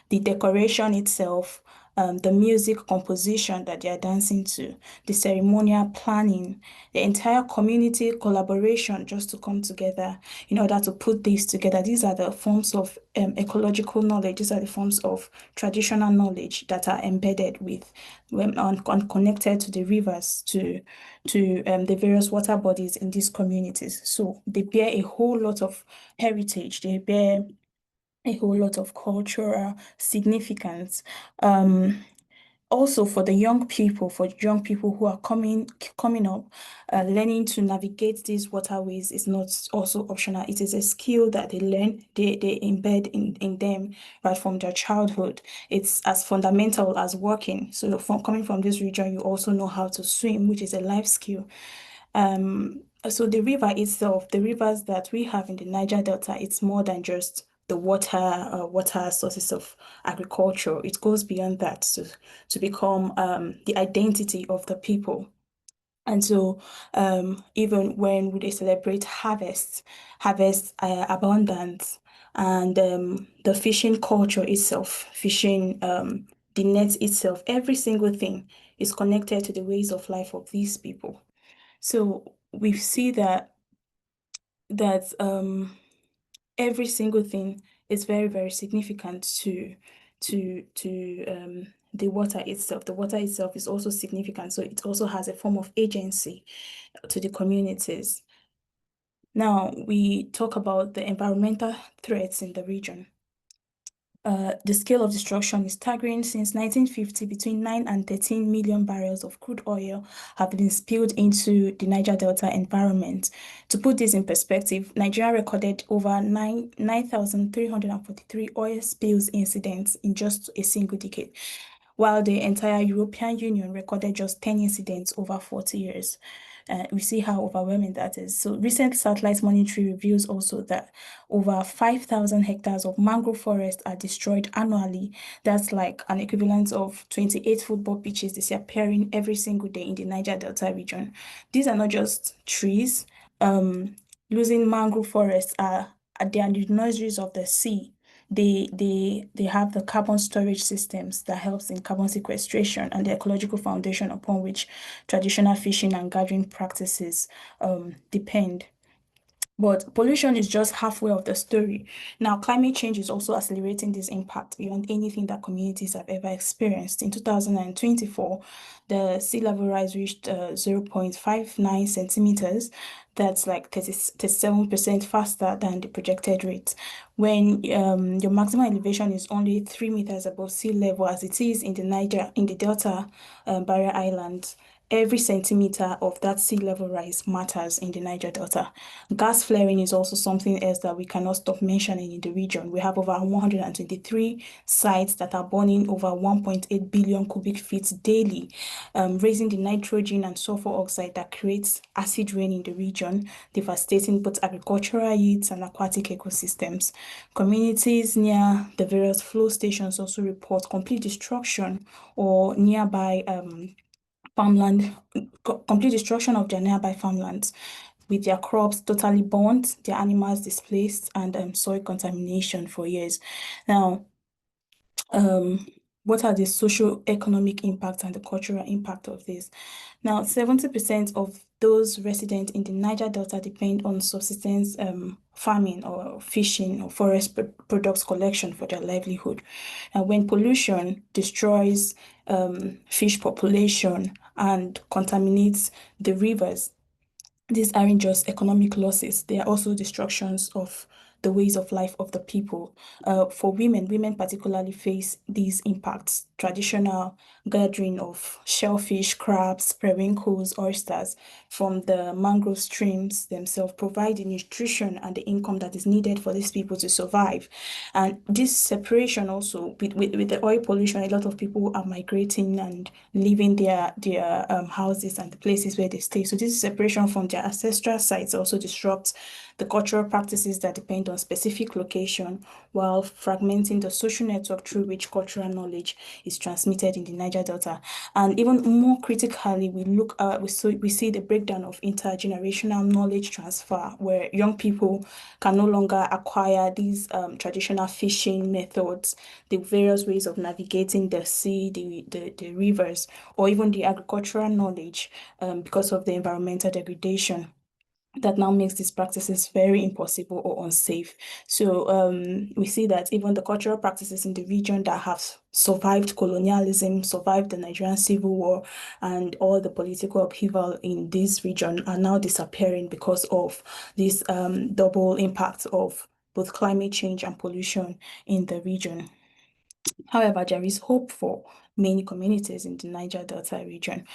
the decoration itself, the music composition that they are dancing to, the ceremonial planning, the entire community collaboration just to come together in order to put this together. These are the forms of ecological knowledge. These are the forms of traditional knowledge that are embedded with and connected to the rivers, to the various water bodies in these communities. So they bear a whole lot of heritage. They bear a whole lot of cultural significance. Also for young people who are coming up, learning to navigate these waterways is not also optional. It is a skill that they learn, they embed in them right from their childhood. It's as fundamental as walking. So coming from this region, you also know how to swim, which is a life skill. So the river itself, the rivers that we have in the Niger Delta, it's more than just the water sources of agriculture. It goes beyond that to become the identity of the people. And so even when they celebrate harvest abundance, and the fishing culture itself, fishing, the net itself, every single thing is connected to the ways of life of these people. So we see that every single thing is very, very significant to the water itself. The water itself is also significant, so it also has a form of agency to the communities. Now we talk about the environmental threats in the region. The scale of destruction is staggering. Since 1950, between 9 and 13 million barrels of crude oil have been spilled into the Niger Delta environment. To put this in perspective, Nigeria recorded over 9,343 oil spills incidents in just a single decade, while the entire European Union recorded just 10 incidents over 40 years. We see how overwhelming that is. So recent satellite monitoring reveals also that over 5,000 hectares of mangrove forests are destroyed annually. That's like an equivalent of 28 football pitches disappearing every single day in the Niger Delta region. These are not just trees. Losing mangrove forests they are the nurseries of the sea. They have the carbon storage systems that helps in carbon sequestration and the ecological foundation upon which traditional fishing and gathering practices depend. But pollution is just halfway of the story. Now, climate change is also accelerating this impact beyond anything that communities have ever experienced. In 2024, the sea level rise reached 0.59 centimeters. That's like 37% faster than the projected rate. When your maximum elevation is only 3 meters above sea level, as it is in the Delta barrier islands, every centimeter of that sea level rise matters in the Niger Delta. Gas flaring is also something else that we cannot stop mentioning in the region. We have over 123 sites that are burning over 1.8 billion cubic feet daily, raising the nitrogen and sulfur oxide that creates acid rain in the region, devastating both agricultural yields and aquatic ecosystems. Communities near the various flow stations also report complete destruction or nearby complete destruction of their nearby farmlands, with their crops totally burnt, their animals displaced, and soil contamination for years. Now, what are the socio-economic impact and the cultural impact of this? Now, 70% of those residents in the Niger Delta depend on subsistence farming or fishing or forest products collection for their livelihood. And when pollution destroys fish population and contaminates the rivers, these aren't just economic losses, they are also destructions of the ways of life of the people. For women particularly face these impacts. Traditional gathering of shellfish, crabs, periwinkles, oysters from the mangrove streams themselves provide the nutrition and the income that is needed for these people to survive. And this separation also, with the oil pollution, a lot of people are migrating and leaving their houses and the places where they stay. So this separation from their ancestral sites also disrupts the cultural practices that depend on specific location, while fragmenting the social network through which cultural knowledge is transmitted in the Niger Delta. And even more critically, we see the breakdown of intergenerational knowledge transfer, where young people can no longer acquire these traditional fishing methods, the various ways of navigating the sea, the rivers, or even the agricultural knowledge because of the environmental degradation that now makes these practices very impossible or unsafe. So we see that even the cultural practices in the region that have survived colonialism, survived the Nigerian Civil War, and all the political upheaval in this region are now disappearing because of this double impact of both climate change and pollution in the region. However, there is hope for many communities in the Niger Delta region.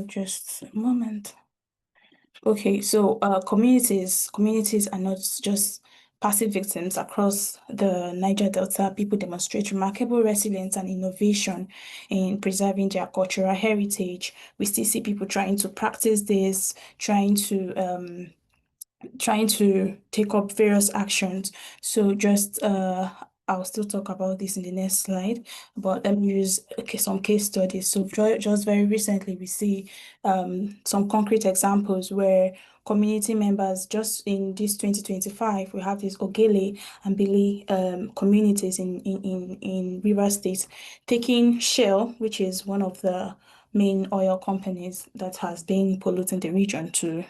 Just a moment. Okay, so communities are not just passive victims. Across the Niger Delta, people demonstrate remarkable resilience and innovation in preserving their cultural heritage. We still see people trying to practice this, trying to take up various actions. So just I'll still talk about this in the next slide, but let me use some case studies. So just very recently, we see some concrete examples where community members, just in this 2025, we have these Ogele and Bili communities in Rivers State taking Shell, which is one of the main oil companies that has been polluting the region, to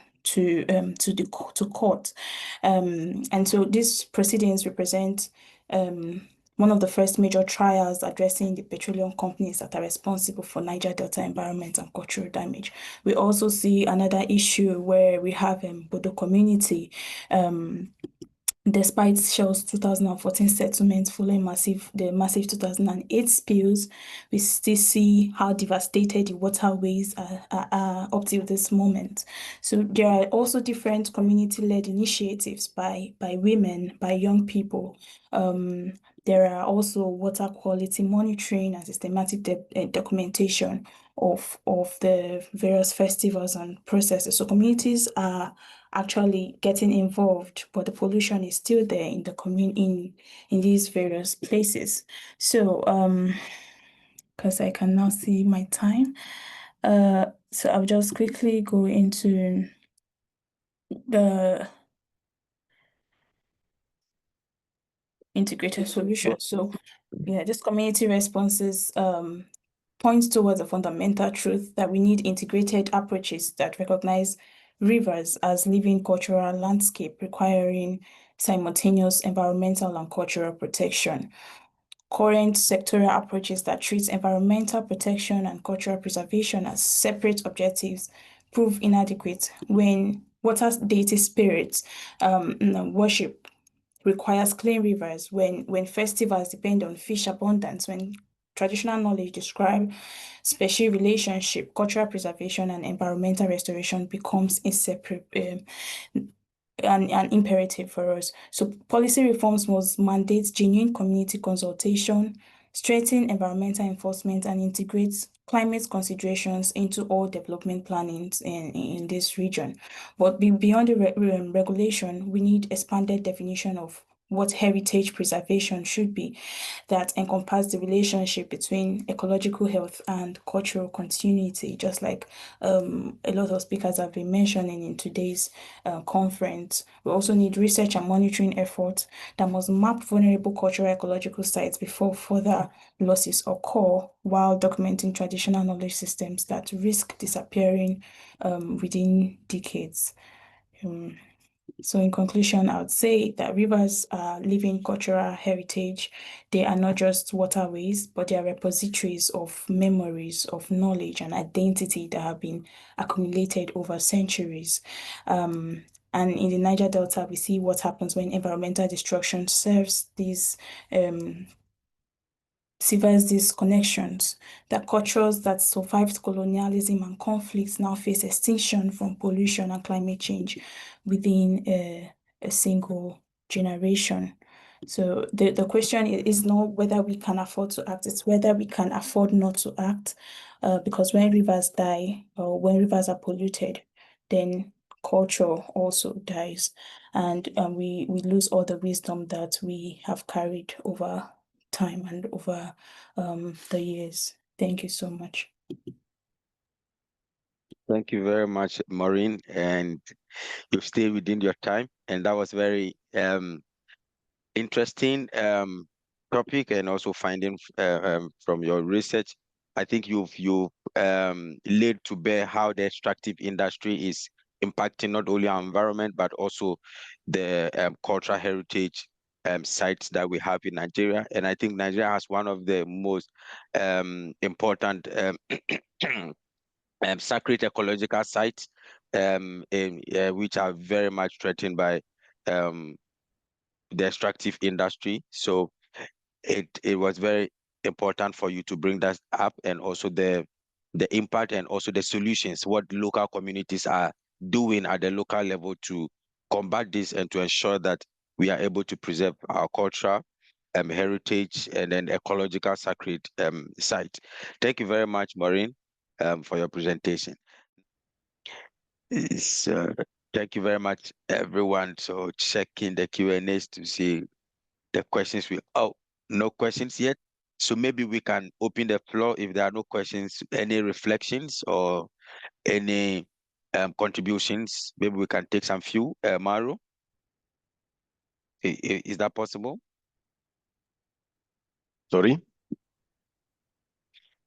court. And so these proceedings represent one of the first major trials addressing the petroleum companies that are responsible for Niger Delta environment and cultural damage. We also see another issue where we have Bodo community. Despite Shell's 2014 settlement following the massive 2008 spills, we still see how devastated the waterways are up till this moment. So there are also different community-led initiatives by women, by young people. There are also water quality monitoring and systematic documentation of the various festivals and processes. So communities are actually getting involved, but the pollution is still there in the in these various places. So because I can now see my time, so I'll just quickly go into the integrated solution. So yeah, this community responses points towards a fundamental truth that we need integrated approaches that recognize rivers as living cultural landscape requiring simultaneous environmental and cultural protection. Current sectoral approaches that treat environmental protection and cultural preservation as separate objectives prove inadequate when water deity spirits worship requires clean rivers, when festivals depend on fish abundance, when traditional knowledge describe spatial relationship, cultural preservation, and environmental restoration becomes inseparable. An imperative for us. So policy reforms must mandate genuine community consultation, strengthen environmental enforcement, and integrate climate considerations into all development plannings in this region. But beyond the regulation, we need expanded definition of what heritage preservation should be that encompass the relationship between ecological health and cultural continuity, just like a lot of speakers have been mentioning in today's conference. We also need research and monitoring efforts that must map vulnerable cultural ecological sites before further losses occur, while documenting traditional knowledge systems that risk disappearing within decades. So in conclusion, I would say that rivers are living cultural heritage. They are not just waterways, but they are repositories of memories, of knowledge and identity that have been accumulated over centuries. And in the Niger Delta, we see what happens when environmental destruction serves these connections, that cultures that survived colonialism and conflicts now face extinction from pollution and climate change within a single generation. So the question is not whether we can afford to act, it's whether we can afford not to act, because when rivers die or when rivers are polluted, then culture also dies, and we lose all the wisdom that we have carried over time and over the years. Thank you so much. Thank you very much, Maureen, and you stayed within your time, and that was very interesting topic, and also finding from your research. I think you've laid to bear how the extractive industry is impacting not only our environment but also the cultural heritage sites that we have in Nigeria. And I think Nigeria has one of the most important sacred ecological sites, which are very much threatened by the extractive industry. So it was very important for you to bring that up, and also the impact and also the solutions, what local communities are doing at the local level to combat this and to ensure that we are able to preserve our culture, heritage, and then ecological sacred site. Thank you very much, Maureen, for your presentation. So thank you very much, everyone. So checking the Q&As to see the questions. No questions yet. So maybe we can open the floor if there are no questions, any reflections or any contributions. Maybe we can take some few. Maru, is that possible? Sorry?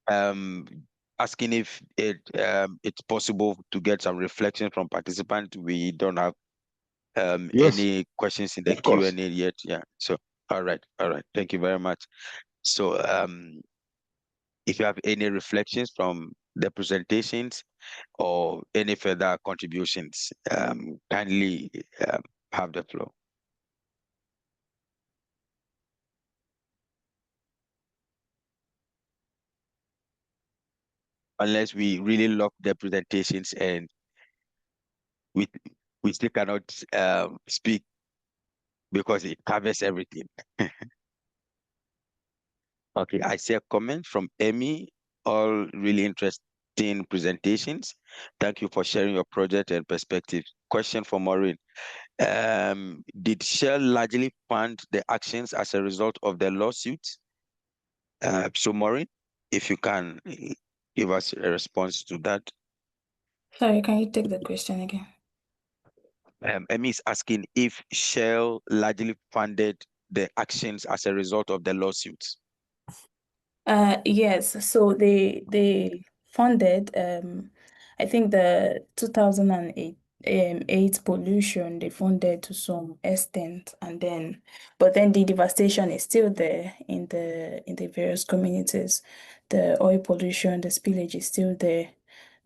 Asking if it's possible to get some reflection from participants. We don't have Yes, any questions in the of course. Q&A yet. Yeah. So all right. Thank you very much. So if you have any reflections from the presentations or any further contributions, kindly have the floor. Unless we really love the presentations and we still cannot speak because it covers everything. Okay, I see a comment from Emmy. All really interesting presentations. Thank you for sharing your project and perspective. Question for Maureen. Did Shell largely fund the actions as a result of the lawsuits? So Maureen, if you can give us a response to that. Sorry, can you take the question again? Emmy is asking if Shell largely funded the actions as a result of the lawsuits. Yes, so they funded I think the 2008 pollution they funded to some extent, and then but then the devastation is still there in the various communities. The oil pollution, the spillage is still there.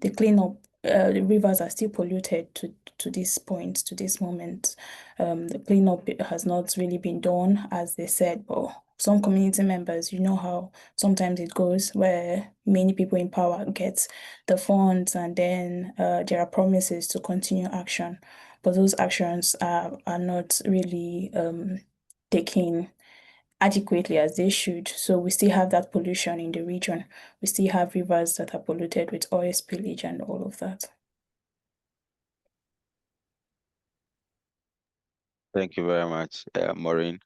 The cleanup, the rivers are still polluted to this point, to this moment. The cleanup has not really been done as they said, but some community members, you know how sometimes it goes where many people in power get the funds and then there are promises to continue action, but those actions are not really taken adequately as they should. So we still have that pollution in the region. We still have rivers that are polluted with oil spillage and all of that. Thank you very much, Maureen.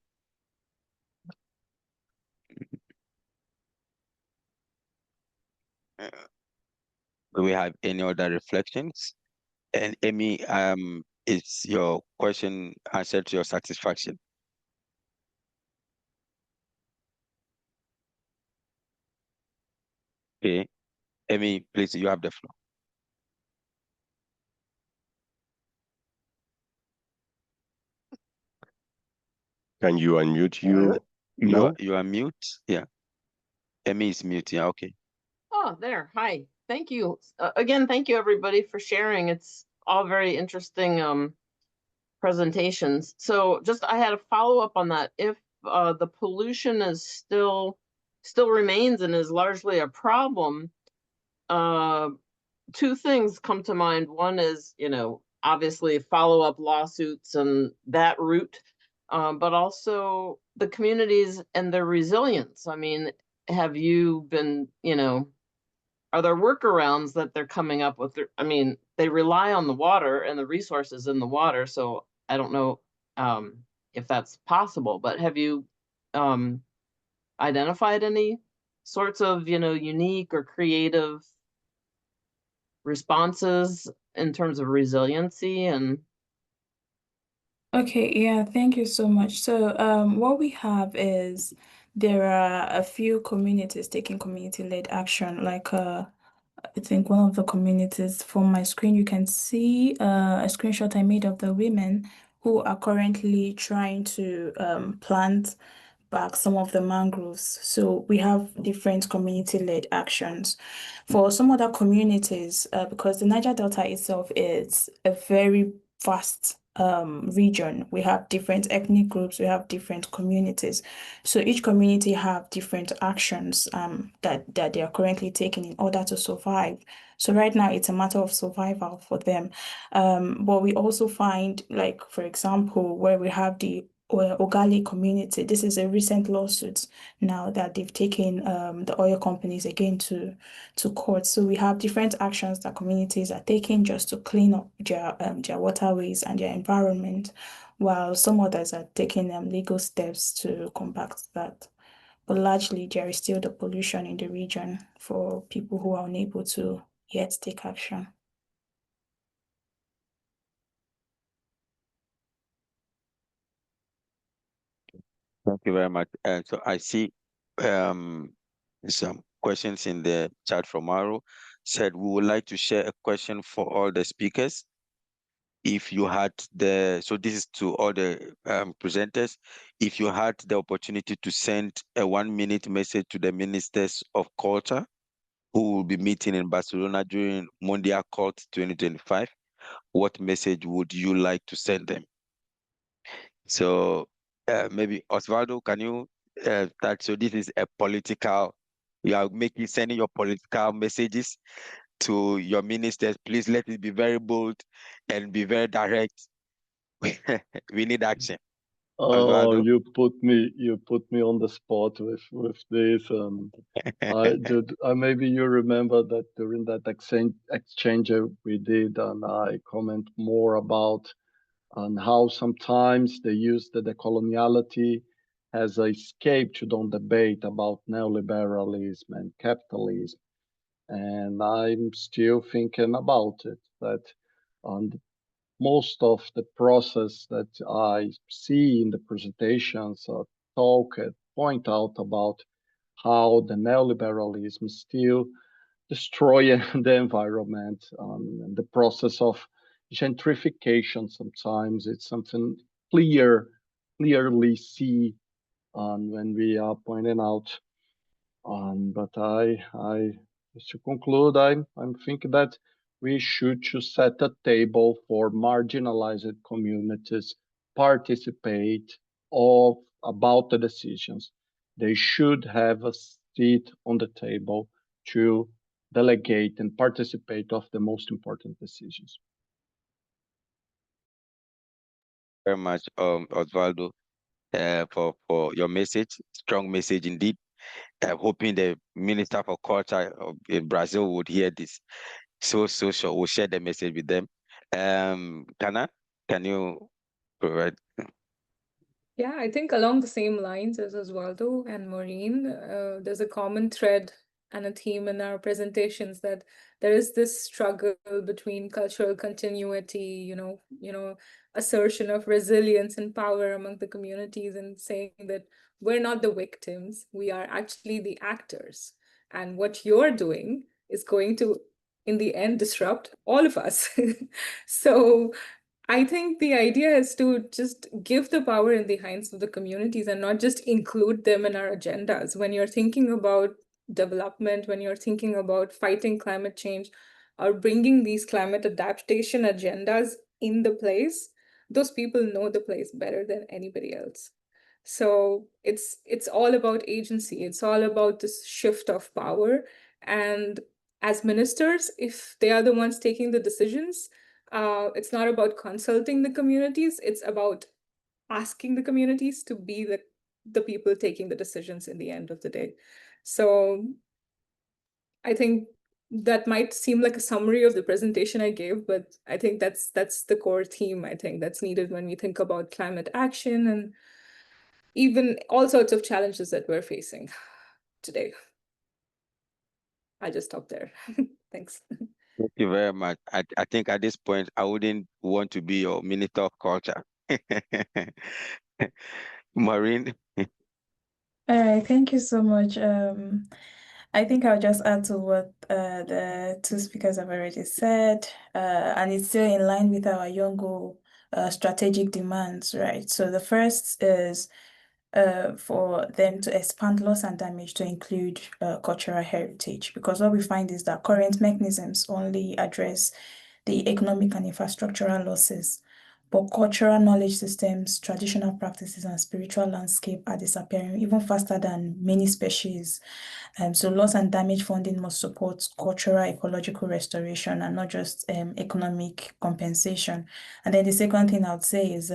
Do we have any other reflections? And Amy, is your question answered to your satisfaction? Okay, Amy, please, you have the floor. Can you unmute you now? You are mute. Yeah, Amy is mute. Yeah, okay. Oh, there. Hi. Thank you. Again, thank you everybody for sharing. It's all very interesting presentations. So just I had a follow-up on that. If the pollution is still remains and is largely a problem, two things come to mind. One is, obviously follow-up lawsuits and that route, but also the communities and their resilience. I mean, have you been, are there workarounds that they're coming up with? I mean, they rely on the water and the resources in the water, so I don't know if that's possible, but have you identified any sorts of, unique or creative responses in terms of resiliency? And Okay, yeah, thank you so much. So what we have is there are a few communities taking community-led action, like I think one of the communities from my screen, you can see a screenshot I made of the women who are currently trying to plant back some of the mangroves. So we have different community-led actions. For some other communities, because the Niger Delta itself is a very vast region. We have different ethnic groups, we have different communities. So each community have different actions that they are currently taking in order to survive. So right now it's a matter of survival for them. But we also find, like, for example, where we have the Ogali community. This is a recent lawsuit now that they've taken the oil companies again to court. So we have different actions that communities are taking just to clean up their waterways and their environment, while some others are taking legal steps to combat that. But largely, there is still the pollution in the region for people who are unable to yet take action. Thank you very much. So I see some questions in the chat from Maru. Said we would like to share a question for all the speakers. If you had so this is to all the presenters, if you had the opportunity to send a 1-minute message to the ministers of culture who will be meeting in Barcelona during Mondial Cult 2025, what message would you like to send them? So maybe Osvaldo, can you start? So this is a political, you are sending your political messages to your ministers. Please let it be very bold and be very direct. We need action. Oh, Osvaldo. you put me on the spot with this. Maybe you remember that during that exchange we did, and I comment more about on how sometimes they use the decoloniality as a escape to don't debate about neoliberalism and capitalism. And I'm still thinking about it, that on most of the process that I see in the presentations point out about how the neoliberalism still destroying the environment, and the process of gentrification. Sometimes it's something clearly see when we are pointing out. But just to conclude, I'm thinking that we should set a table for marginalized communities participate about the decisions. they should have a seat on the table to delegate and participate of the most important decisions. Very much, Osvaldo, for your message. Strong message indeed. Hoping the Minister for Culture in Brazil would hear this. So sure. We'll share the message with them. Kana, can you provide? Yeah, I think along the same lines as Osvaldo and Maureen, there's a common thread and a theme in our presentations that there is this struggle between cultural continuity, assertion of resilience and power among the communities, and saying that we're not the victims, we are actually the actors. And what you're doing is going to, in the end, disrupt all of us. So I think the idea is to just give the power in the hands of the communities and not just include them in our agendas. When you're thinking about development, when you're thinking about fighting climate change or bringing these climate adaptation agendas in the place, those people know the place better than anybody else. So it's all about agency. It's all about this shift of power. And as ministers, if they are the ones taking the decisions, it's not about consulting the communities, it's about asking the communities to be the people taking the decisions in the end of the day. So I think that might seem like a summary of the presentation I gave, but I think that's the core theme, I think, that's needed when we think about climate action and even all sorts of challenges that we're facing today. I'll just stop there. Thanks. Thank you very much. I think at this point, I wouldn't want to be your Minister of Culture. Maureen? All right, thank you so much. I think I'll just add to what the two speakers have already said, and it's still in line with our Yongo strategic demands, right? So the first is for them to expand loss and damage to include cultural heritage, because what we find is that current mechanisms only address the economic and infrastructural losses, but cultural knowledge systems, traditional practices, and spiritual landscape are disappearing even faster than many species. So loss and damage funding must support cultural ecological restoration and not just economic compensation. And then the second thing I would say is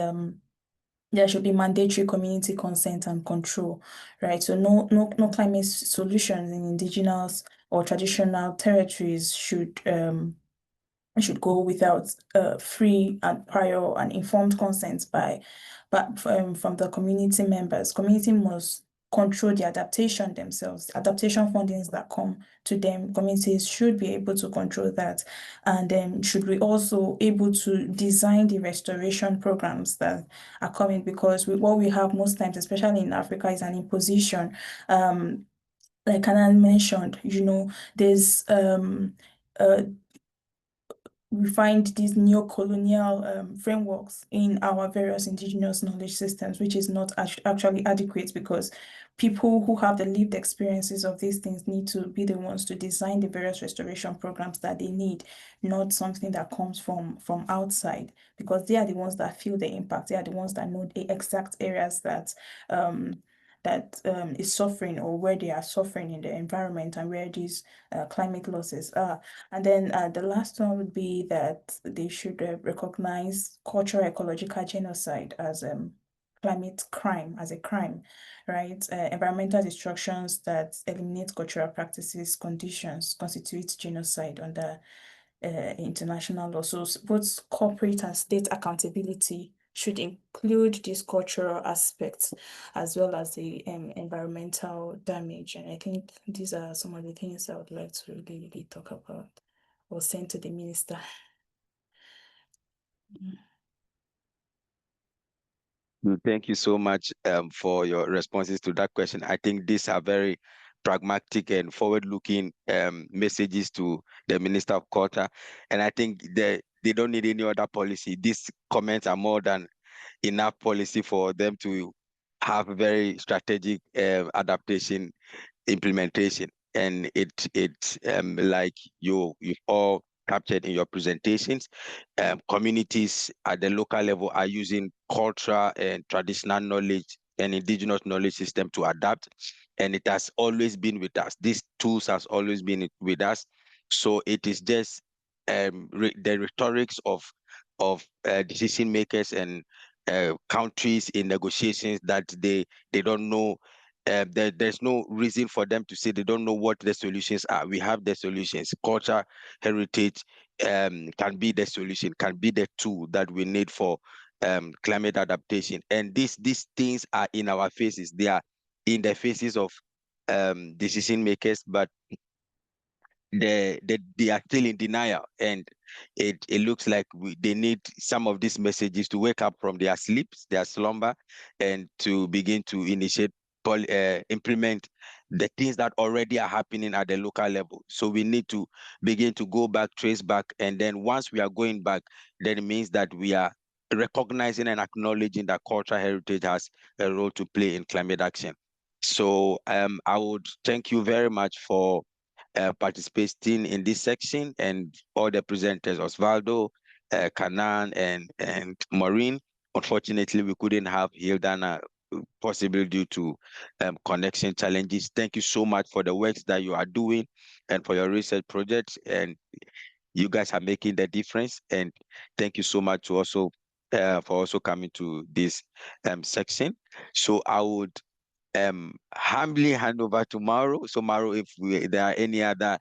there should be mandatory community consent and control, right? So no climate solutions in indigenous or traditional territories should go without free and prior and informed consent from the community members. Community must control the adaptation themselves. Adaptation fundings that come to them, communities should be able to control that. And then should we also able to design the restoration programs that are coming, because what we have most times, especially in Africa, is an imposition. Like Anan mentioned, there's we find these neo-colonial frameworks in our various indigenous knowledge systems, which is not actually adequate, because people who have the lived experiences of these things need to be the ones to design the various restoration programs that they need, not something that comes from outside, because they are the ones that feel the impact. They are the ones that know the exact areas that is suffering, or where they are suffering in the environment, and where these climate losses are. And then the last one would be that they should recognize cultural ecological genocide as climate crime, as a crime, right? Environmental destructions that eliminate cultural practices, conditions constitute genocide under international law. So both corporate and state accountability should include these cultural aspects as well as the environmental damage. And I think these are some of the things I would like to really talk about or send to the minister. Thank you so much for your responses to that question. I think these are very pragmatic and forward-looking messages to the Minister of Culture. And I think they don't need any other policy. These comments are more than enough policy for them to have very strategic adaptation implementation. And it's like you've all captured in your presentations, communities at the local level are using cultural and traditional knowledge and indigenous knowledge system to adapt. And it has always been with us. These tools has always been with us. So it is just the rhetorics of decision makers and countries in negotiations that they don't know. There's no reason for them to say they don't know what the solutions are. We have the solutions. Culture, heritage can be the solution, can be the tool that we need for climate adaptation. And these things are in our faces. They are in the faces of decision makers, but they are still in denial, and it looks like they need some of these messages to wake up from their sleeps, their slumber, and to begin to initiate implement the things that already are happening at the local level. So we need to begin to go back, trace back, and then once we are going back, then it means that we are recognizing and acknowledging that cultural heritage has a role to play in climate action. So I would thank you very much for participating in this section, and all the presenters, Osvaldo, Kanan, and Maureen. Unfortunately, we couldn't have Hildana, possibly due to connection challenges. Thank you so much for the works that you are doing and for your research projects, and you guys are making the difference. And thank you so much to also for also coming to this section. So I would humbly hand over to Mauro. So Mauro, if there are any other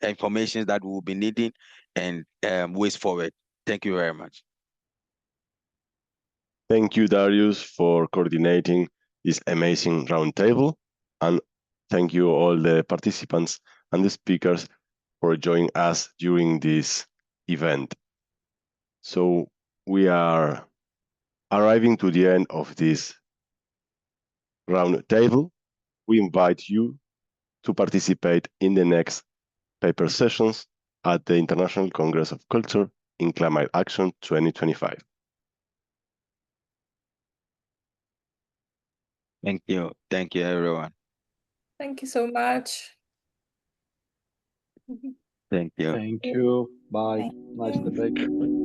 information that we'll be needing, and ways forward. Thank you very much. Thank you, Darius, for coordinating this amazing roundtable. And thank you all the participants and the speakers for joining us during this event. So we are arriving to the end of this roundtable. We invite you to participate in the next paper sessions at the International Congress of Culture in Climate Action 2025. Thank you. Thank you, everyone. Thank you so much. Thank you. Thank you. Bye. Thank Nice you. debate.